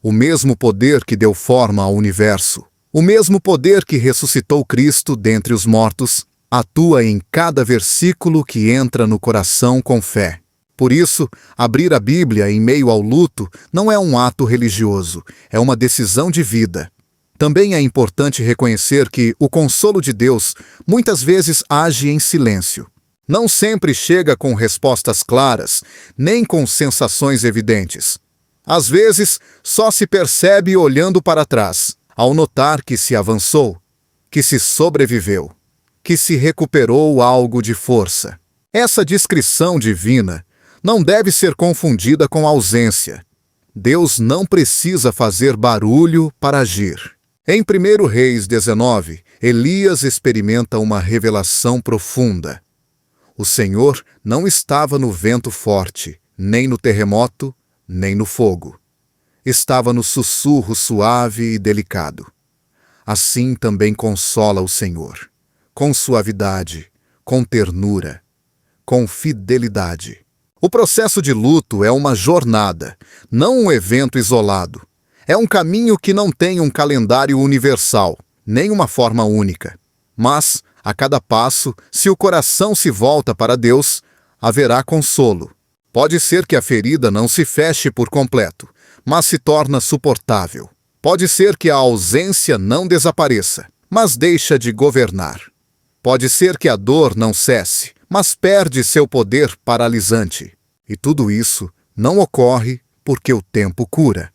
O mesmo poder que deu forma ao universo, o mesmo poder que ressuscitou Cristo dentre os mortos, atua em cada versículo que entra no coração com fé. Por isso, abrir a Bíblia em meio ao luto não é um ato religioso, é uma decisão de vida. Também é importante reconhecer que o consolo de Deus muitas vezes age em silêncio. Não sempre chega com respostas claras, nem com sensações evidentes. Às vezes, só se percebe olhando para trás, ao notar que se avançou, que se sobreviveu, que se recuperou algo de força. Essa descrição divina não deve ser confundida com ausência. Deus não precisa fazer barulho para agir. Em 1 Reis 19, Elias experimenta uma revelação profunda. O Senhor não estava no vento forte, nem no terremoto, nem no fogo. Estava no sussurro suave e delicado. assim também consola o Senhor, com suavidade, com ternura, com fidelidade. O processo de luto é uma jornada, não um evento isolado. É um caminho que não tem um calendário universal, nem uma forma única. Mas, a cada passo, se o coração se volta para Deus, haverá consolo. Pode ser que a ferida não se feche por completo, mas se torna suportável. Pode ser que a ausência não desapareça, mas deixa de governar. Pode ser que a dor não cesse, mas perde seu poder paralisante. E tudo isso não ocorre porque o tempo cura,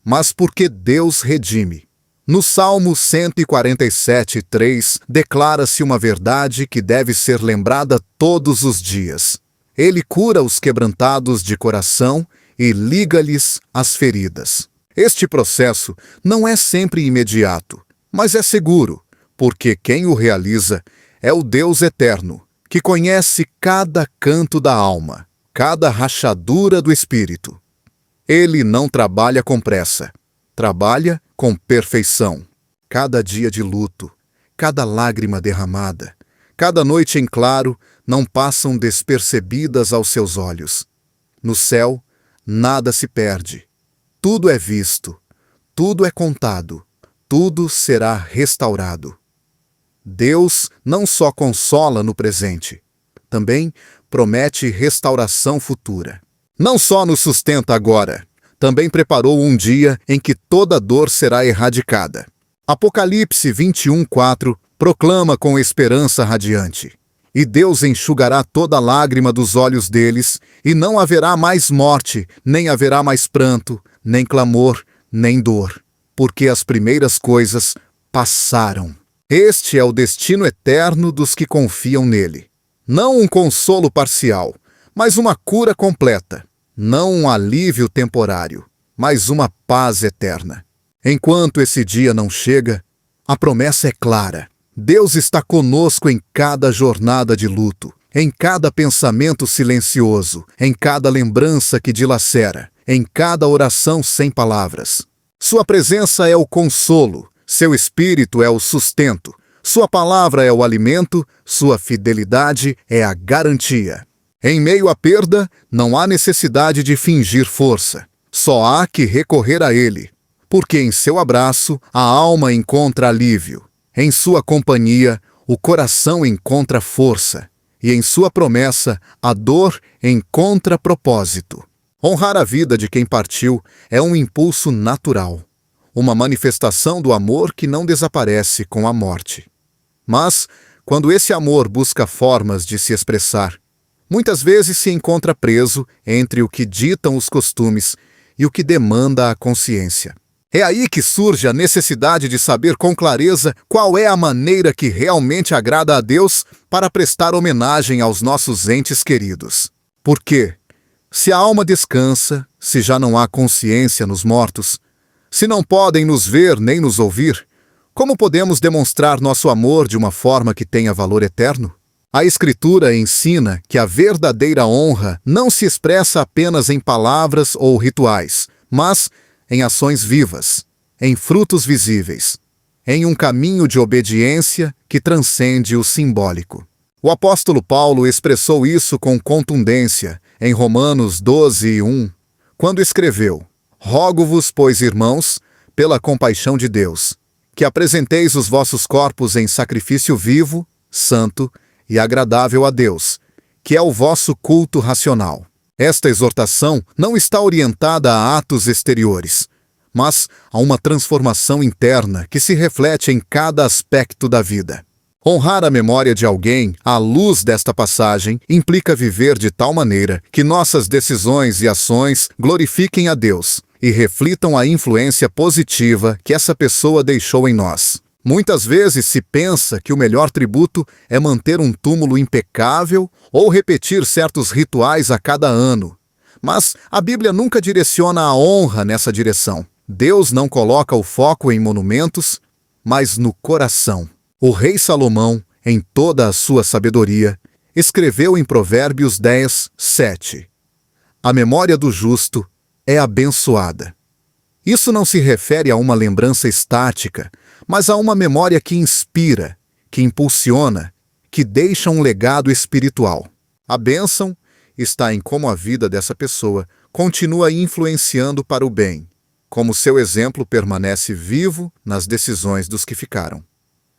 mas porque Deus redime. No Salmo 147:3, declara-se uma verdade que deve ser lembrada todos os dias. Ele cura os quebrantados de coração e liga-lhes as feridas. Este processo não é sempre imediato, mas é seguro, porque quem o realiza é o Deus eterno, que conhece cada canto da alma, cada rachadura do espírito. Ele não trabalha com pressa, trabalha com perfeição. Cada dia de luto, cada lágrima derramada, cada noite em claro não passam despercebidas aos seus olhos. No céu, nada se perde. Tudo é visto, tudo é contado, tudo será restaurado. Deus não só consola no presente, também promete restauração futura. Não só nos sustenta agora, também preparou um dia em que toda dor será erradicada. Apocalipse 21:4 proclama com esperança radiante: e Deus enxugará toda lágrima dos olhos deles, e não haverá mais morte, nem haverá mais pranto, nem clamor, nem dor, porque as primeiras coisas passaram. Este é o destino eterno dos que confiam nele. Não um consolo parcial, mas uma cura completa. Não um alívio temporário, mas uma paz eterna. Enquanto esse dia não chega, a promessa é clara. Deus está conosco em cada jornada de luto, em cada pensamento silencioso, em cada lembrança que dilacera, em cada oração sem palavras. Sua presença é o consolo, seu espírito é o sustento, sua palavra é o alimento, sua fidelidade é a garantia. Em meio à perda, não há necessidade de fingir força, só há que recorrer a Ele, porque em seu abraço a alma encontra alívio, em sua companhia o coração encontra força, e em sua promessa a dor encontra propósito. Honrar a vida de quem partiu é um impulso natural, uma manifestação do amor que não desaparece com a morte. Mas, quando esse amor busca formas de se expressar, muitas vezes se encontra preso entre o que ditam os costumes e o que demanda a consciência. É aí que surge a necessidade de saber com clareza qual é a maneira que realmente agrada a Deus para prestar homenagem aos nossos entes queridos. Porque, se a alma descansa, se já não há consciência nos mortos, se não podem nos ver nem nos ouvir, como podemos demonstrar nosso amor de uma forma que tenha valor eterno? A Escritura ensina que a verdadeira honra não se expressa apenas em palavras ou rituais, mas em ações vivas, em frutos visíveis, em um caminho de obediência que transcende o simbólico. O apóstolo Paulo expressou isso com contundência em Romanos 12:1, quando escreveu: Rogo-vos, pois, irmãos, pela compaixão de Deus, que apresenteis os vossos corpos em sacrifício vivo, santo e agradável a Deus, que é o vosso culto racional. Esta exortação não está orientada a atos exteriores, mas a uma transformação interna que se reflete em cada aspecto da vida. Honrar a memória de alguém à luz desta passagem implica viver de tal maneira que nossas decisões e ações glorifiquem a Deus e reflitam a influência positiva que essa pessoa deixou em nós. Muitas vezes se pensa que o melhor tributo é manter um túmulo impecável ou repetir certos rituais a cada ano. Mas a Bíblia nunca direciona a honra nessa direção. Deus não coloca o foco em monumentos, mas no coração. O rei Salomão, em toda a sua sabedoria, escreveu em Provérbios 10:7: A memória do justo é abençoada, Isso não se refere a uma lembrança estática, mas a uma memória que inspira, que impulsiona, que deixa um legado espiritual. A bênção está em como a vida dessa pessoa continua influenciando para o bem, como seu exemplo permanece vivo nas decisões dos que ficaram.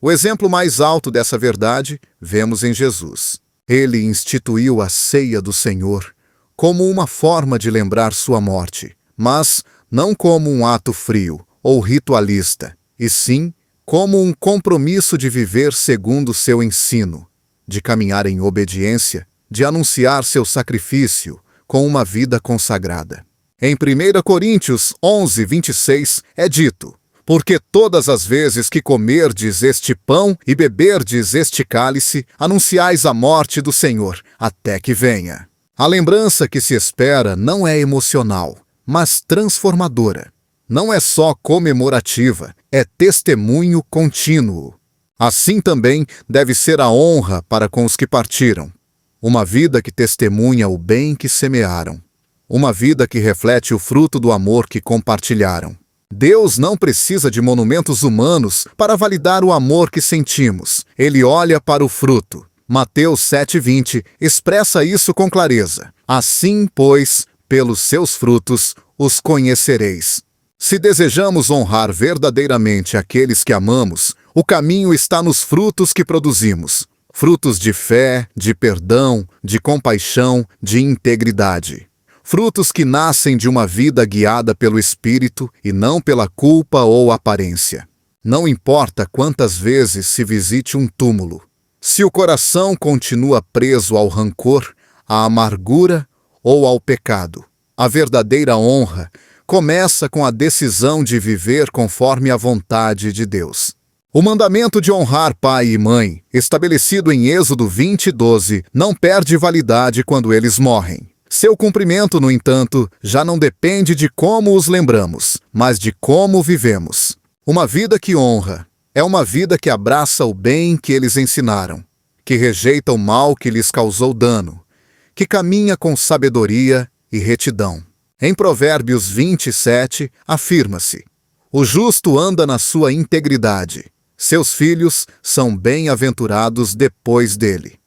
O exemplo mais alto dessa verdade vemos em Jesus. Ele instituiu a ceia do Senhor como uma forma de lembrar sua morte, mas não como um ato frio ou ritualista, e sim como um compromisso de viver segundo seu ensino, de caminhar em obediência, de anunciar seu sacrifício com uma vida consagrada. Em 1 Coríntios 11:26 é dito: porque todas as vezes que comerdes este pão e beberdes este cálice, anunciais a morte do Senhor, até que venha. A lembrança que se espera não é emocional, mas transformadora. Não é só comemorativa, é testemunho contínuo. Assim também deve ser a honra para com os que partiram. Uma vida que testemunha o bem que semearam. Uma vida que reflete o fruto do amor que compartilharam. Deus não precisa de monumentos humanos para validar o amor que sentimos. Ele olha para o fruto. Mateus 7:20 expressa isso com clareza. Assim, pois, pelos seus frutos os conhecereis. Se desejamos honrar verdadeiramente aqueles que amamos, o caminho está nos frutos que produzimos. Frutos de fé, de perdão, de compaixão, de integridade. Frutos que nascem de uma vida guiada pelo Espírito e não pela culpa ou aparência. Não importa quantas vezes se visite um túmulo. Se o coração continua preso ao rancor, à amargura ou ao pecado, a verdadeira honra começa com a decisão de viver conforme a vontade de Deus. O mandamento de honrar pai e mãe, estabelecido em Êxodo 20:12, não perde validade quando eles morrem. Seu cumprimento, no entanto, já não depende de como os lembramos, mas de como vivemos. Uma vida que honra é uma vida que abraça o bem que eles ensinaram, que rejeita o mal que lhes causou dano, que caminha com sabedoria e retidão. Em Provérbios 27, afirma-se: o justo anda na sua integridade, seus filhos são bem-aventurados depois dele.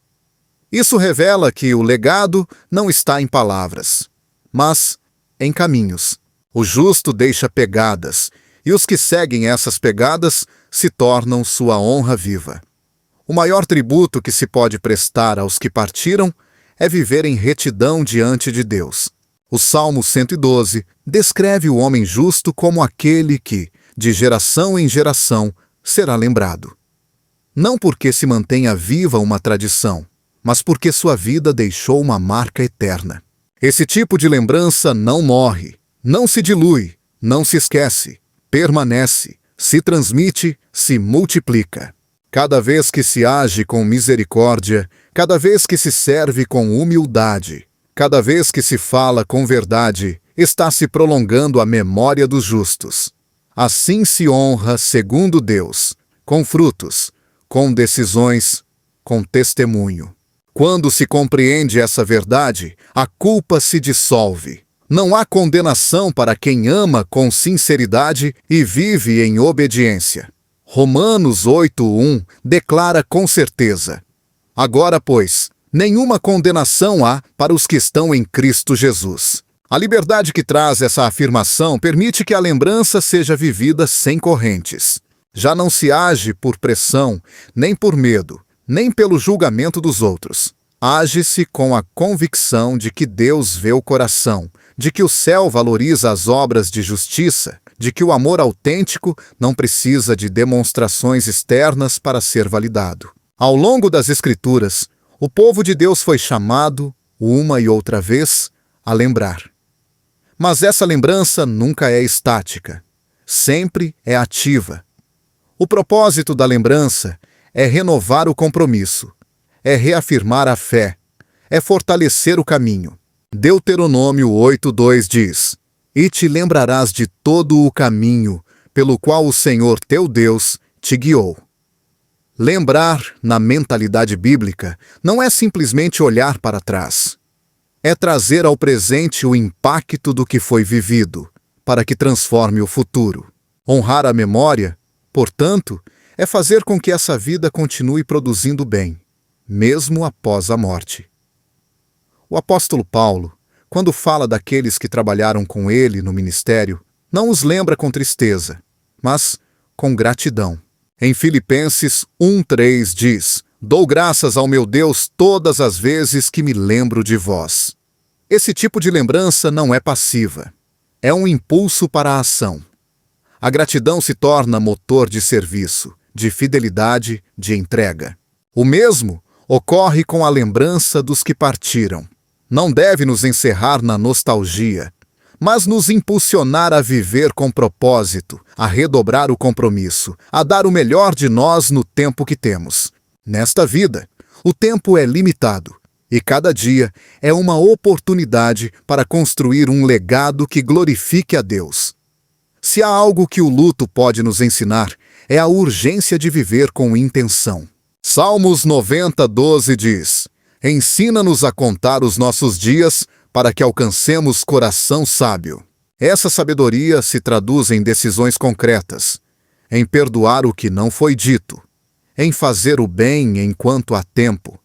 Isso revela que o legado não está em palavras, mas em caminhos. O justo deixa pegadas, e os que seguem essas pegadas se tornam sua honra viva. O maior tributo que se pode prestar aos que partiram é viver em retidão diante de Deus. O Salmo 112 descreve o homem justo como aquele que, de geração em geração, será lembrado. Não porque se mantenha viva uma tradição, mas porque sua vida deixou uma marca eterna. Esse tipo de lembrança não morre, não se dilui, não se esquece, permanece, se transmite, se multiplica. Cada vez que se age com misericórdia, cada vez que se serve com humildade, cada vez que se fala com verdade, está se prolongando a memória dos justos. Assim se honra segundo Deus, com frutos, com decisões, com testemunho. Quando se compreende essa verdade, a culpa se dissolve. Não há condenação para quem ama com sinceridade e vive em obediência. Romanos 8:1 declara com certeza: agora, pois, nenhuma condenação há para os que estão em Cristo Jesus. A liberdade que traz essa afirmação permite que a lembrança seja vivida sem correntes. Já não se age por pressão, nem por medo, nem pelo julgamento dos outros. Age-se com a convicção de que Deus vê o coração, de que o céu valoriza as obras de justiça, de que o amor autêntico não precisa de demonstrações externas para ser validado. Ao longo das Escrituras, o povo de Deus foi chamado, uma e outra vez, a lembrar. Mas essa lembrança nunca é estática, sempre é ativa. O propósito da lembrança é renovar o compromisso, é reafirmar a fé, é fortalecer o caminho. Deuteronômio 8:2 diz: e te lembrarás de todo o caminho pelo qual o Senhor teu Deus te guiou. Lembrar, na mentalidade bíblica, não é simplesmente olhar para trás. É trazer ao presente o impacto do que foi vivido, para que transforme o futuro. Honrar a memória, portanto, é fazer com que essa vida continue produzindo bem, mesmo após a morte. O apóstolo Paulo, quando fala daqueles que trabalharam com ele no ministério, não os lembra com tristeza, mas com gratidão. Em Filipenses 1:3 diz: "Dou graças ao meu Deus todas as vezes que me lembro de vós." Esse tipo de lembrança não é passiva. É um impulso para a ação. A gratidão se torna motor de serviço, de fidelidade, de entrega. O mesmo ocorre com a lembrança dos que partiram. Não deve nos encerrar na nostalgia, mas nos impulsionar a viver com propósito, a redobrar o compromisso, a dar o melhor de nós no tempo que temos. Nesta vida, o tempo é limitado, e cada dia é uma oportunidade para construir um legado que glorifique a Deus. Se há algo que o luto pode nos ensinar, é a urgência de viver com intenção. Salmos 90:12 diz: "Ensina-nos a contar os nossos dias, para que alcancemos coração sábio." Essa sabedoria se traduz em decisões concretas, em perdoar o que não foi dito, em fazer o bem enquanto há tempo,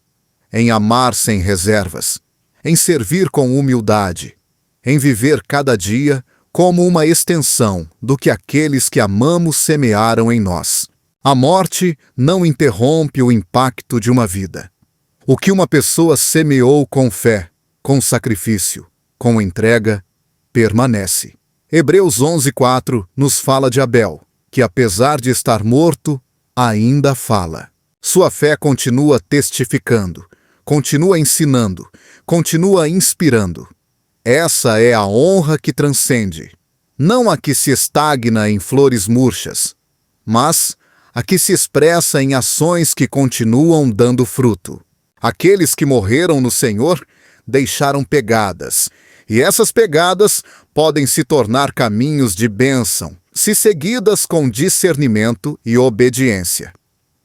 em amar sem reservas, em servir com humildade, em viver cada dia como uma extensão do que aqueles que amamos semearam em nós. A morte não interrompe o impacto de uma vida. O que uma pessoa semeou com fé, com sacrifício, com entrega, permanece. Hebreus 11:4 nos fala de Abel, que apesar de estar morto, ainda fala. Sua fé continua testificando, continua ensinando, continua inspirando. Essa é a honra que transcende, não a que se estagna em flores murchas, mas a que se expressa em ações que continuam dando fruto. Aqueles que morreram no Senhor deixaram pegadas, e essas pegadas podem se tornar caminhos de bênção, se seguidas com discernimento e obediência.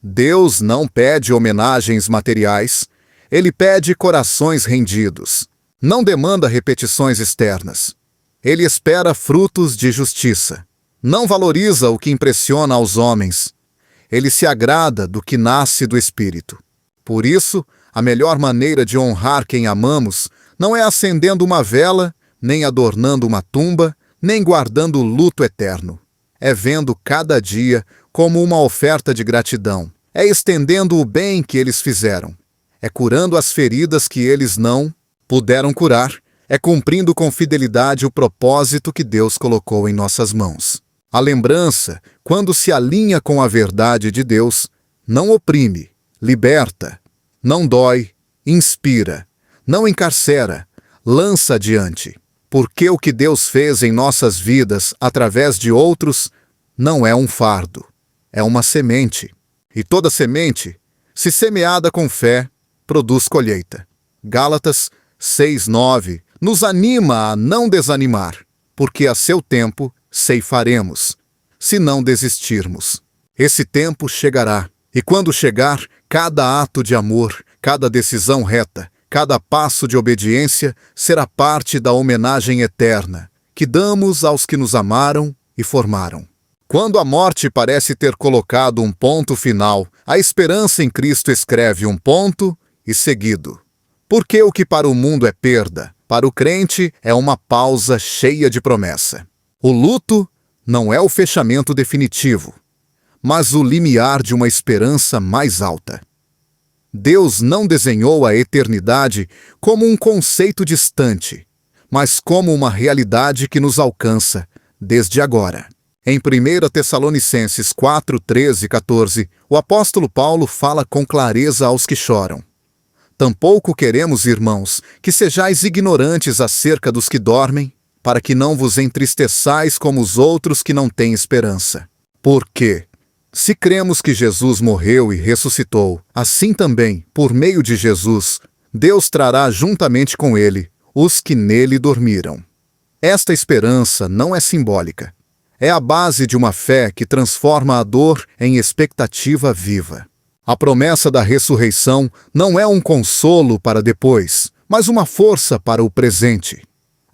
Deus não pede homenagens materiais, Ele pede corações rendidos. Não demanda repetições externas. Ele espera frutos de justiça. Não valoriza o que impressiona aos homens. Ele se agrada do que nasce do Espírito. Por isso, a melhor maneira de honrar quem amamos não é acendendo uma vela, nem adornando uma tumba, nem guardando o luto eterno. É vendo cada dia como uma oferta de gratidão. É estendendo o bem que eles fizeram. É curando as feridas que eles não puderam curar. É cumprindo com fidelidade o propósito que Deus colocou em nossas mãos. A lembrança, quando se alinha com a verdade de Deus, não oprime, liberta, não dói, inspira, não encarcera, lança adiante. Porque o que Deus fez em nossas vidas através de outros não é um fardo, é uma semente. E toda semente, se semeada com fé, produz colheita. Gálatas 6:9 nos anima a não desanimar, porque a seu tempo ceifaremos, se não desistirmos. Esse tempo chegará, e quando chegar, cada ato de amor, cada decisão reta, cada passo de obediência será parte da homenagem eterna que damos aos que nos amaram e formaram. Quando a morte parece ter colocado um ponto final, a esperança em Cristo escreve um ponto e seguido. Porque o que para o mundo é perda, para o crente é uma pausa cheia de promessa. O luto não é o fechamento definitivo, mas o limiar de uma esperança mais alta. Deus não desenhou a eternidade como um conceito distante, mas como uma realidade que nos alcança desde agora. Em 1 Tessalonicenses 4:13-14, o apóstolo Paulo fala com clareza aos que choram. Tampouco queremos, irmãos, que sejais ignorantes acerca dos que dormem, para que não vos entristeçais como os outros que não têm esperança. Porque, se cremos que Jesus morreu e ressuscitou, assim também, por meio de Jesus, Deus trará juntamente com ele os que nele dormiram. Esta esperança não é simbólica. É a base de uma fé que transforma a dor em expectativa viva. A promessa da ressurreição não é um consolo para depois, mas uma força para o presente.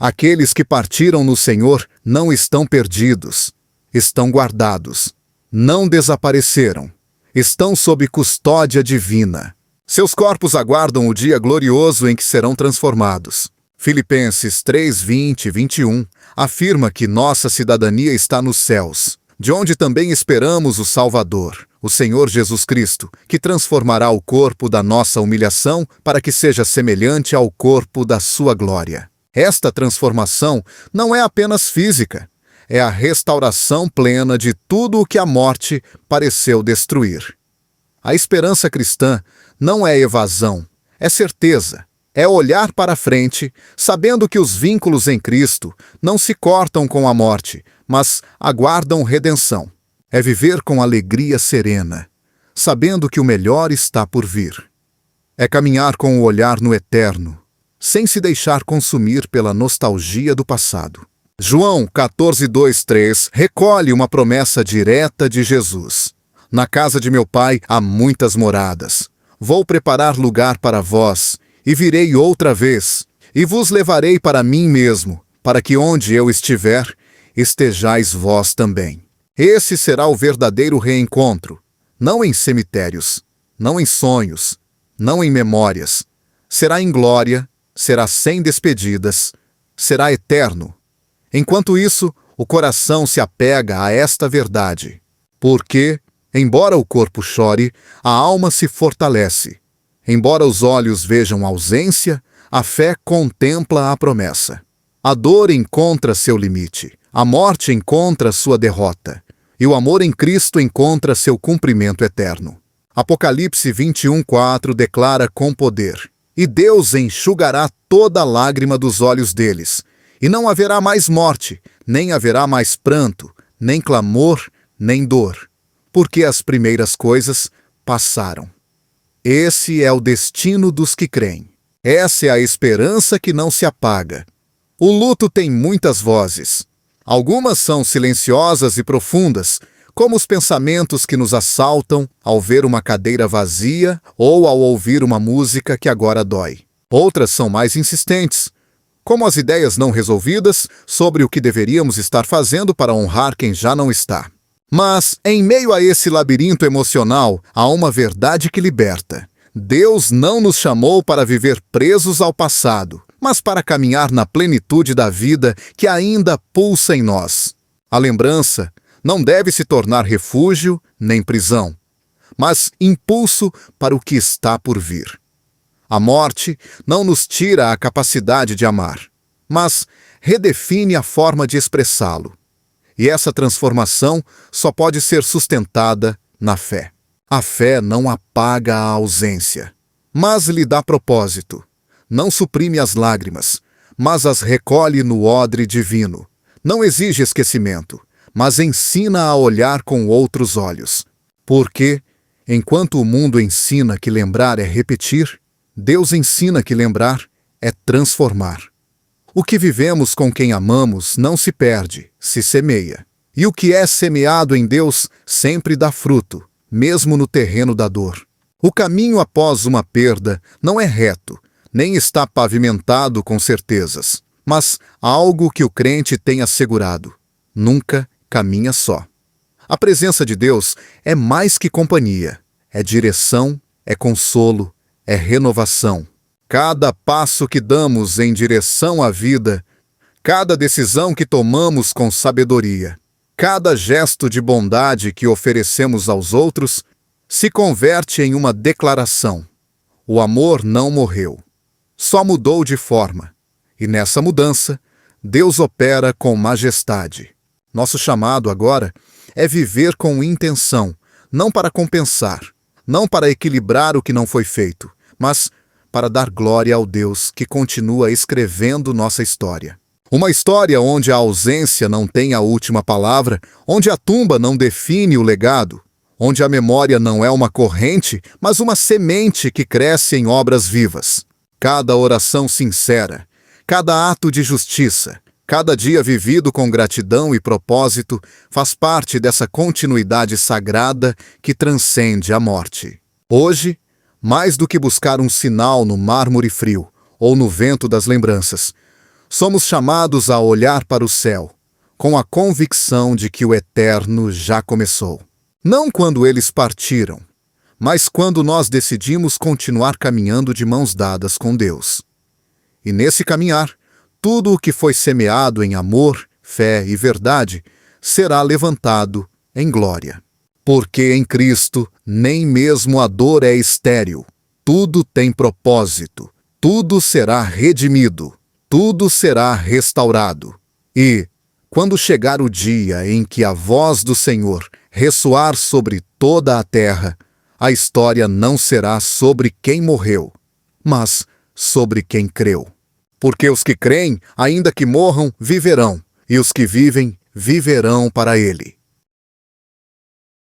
Aqueles que partiram no Senhor não estão perdidos, estão guardados, não desapareceram, estão sob custódia divina. Seus corpos aguardam o dia glorioso em que serão transformados. Filipenses 3, 20 e 21 afirma que nossa cidadania está nos céus, de onde também esperamos o Salvador, o Senhor Jesus Cristo, que transformará o corpo da nossa humilhação para que seja semelhante ao corpo da sua glória. Esta transformação não é apenas física, é a restauração plena de tudo o que a morte pareceu destruir. A esperança cristã não é evasão, é certeza. É olhar para frente, sabendo que os vínculos em Cristo não se cortam com a morte, mas aguardam redenção. É viver com alegria serena, sabendo que o melhor está por vir. É caminhar com o olhar no eterno, sem se deixar consumir pela nostalgia do passado. João 14, 2, 3 recolhe uma promessa direta de Jesus. Na casa de meu Pai há muitas moradas. Vou preparar lugar para vós, e virei outra vez, e vos levarei para mim mesmo, para que onde eu estiver, estejais vós também. Esse será o verdadeiro reencontro, não em cemitérios, não em sonhos, não em memórias. Será em glória, será sem despedidas, será eterno. Enquanto isso, o coração se apega a esta verdade, porque, embora o corpo chore, a alma se fortalece. Embora os olhos vejam ausência, a fé contempla a promessa. A dor encontra seu limite, a morte encontra sua derrota, e o amor em Cristo encontra seu cumprimento eterno. Apocalipse 21, 4 declara com poder: E Deus enxugará toda lágrima dos olhos deles, e não haverá mais morte, nem haverá mais pranto, nem clamor, nem dor, porque as primeiras coisas passaram. Esse é o destino dos que creem. Essa é a esperança que não se apaga. O luto tem muitas vozes. Algumas são silenciosas e profundas, como os pensamentos que nos assaltam ao ver uma cadeira vazia ou ao ouvir uma música que agora dói. Outras são mais insistentes, como as ideias não resolvidas sobre o que deveríamos estar fazendo para honrar quem já não está. Mas, em meio a esse labirinto emocional, há uma verdade que liberta. Deus não nos chamou para viver presos ao passado, mas para caminhar na plenitude da vida que ainda pulsa em nós. A lembrança não deve se tornar refúgio nem prisão, mas impulso para o que está por vir. A morte não nos tira a capacidade de amar, mas redefine a forma de expressá-lo. E essa transformação só pode ser sustentada na fé. A fé não apaga a ausência, mas lhe dá propósito. Não suprime as lágrimas, mas as recolhe no odre divino. Não exige esquecimento, mas ensina a olhar com outros olhos. Porque, enquanto o mundo ensina que lembrar é repetir, Deus ensina que lembrar é transformar. O que vivemos com quem amamos não se perde, se semeia. E o que é semeado em Deus sempre dá fruto, mesmo no terreno da dor. O caminho após uma perda não é reto, nem está pavimentado com certezas, mas algo que o crente tem assegurado: nunca caminha só. A presença de Deus é mais que companhia, é direção, é consolo, é renovação. Cada passo que damos em direção à vida, cada decisão que tomamos com sabedoria, cada gesto de bondade que oferecemos aos outros, se converte em uma declaração: o amor não morreu, só mudou de forma. E nessa mudança, Deus opera com majestade. Nosso chamado agora é viver com intenção, não para compensar, não para equilibrar o que não foi feito, mas para dar glória ao Deus que continua escrevendo nossa história. Uma história onde a ausência não tem a última palavra, onde a tumba não define o legado, onde a memória não é uma corrente, mas uma semente que cresce em obras vivas. Cada oração sincera, cada ato de justiça, cada dia vivido com gratidão e propósito faz parte dessa continuidade sagrada que transcende a morte. Hoje, mais do que buscar um sinal no mármore frio ou no vento das lembranças, Somos chamados a olhar para o céu, com a convicção de que o eterno já começou. Não quando eles partiram, mas quando nós decidimos continuar caminhando de mãos dadas com Deus. E nesse caminhar, tudo o que foi semeado em amor, fé e verdade será levantado em glória. Porque em Cristo nem mesmo a dor é estéril. Tudo tem propósito, tudo será redimido, tudo será restaurado. E, quando chegar o dia em que a voz do Senhor ressoar sobre toda a terra, a história não será sobre quem morreu, mas sobre quem creu. Porque os que creem, ainda que morram, viverão, e os que vivem, viverão para Ele.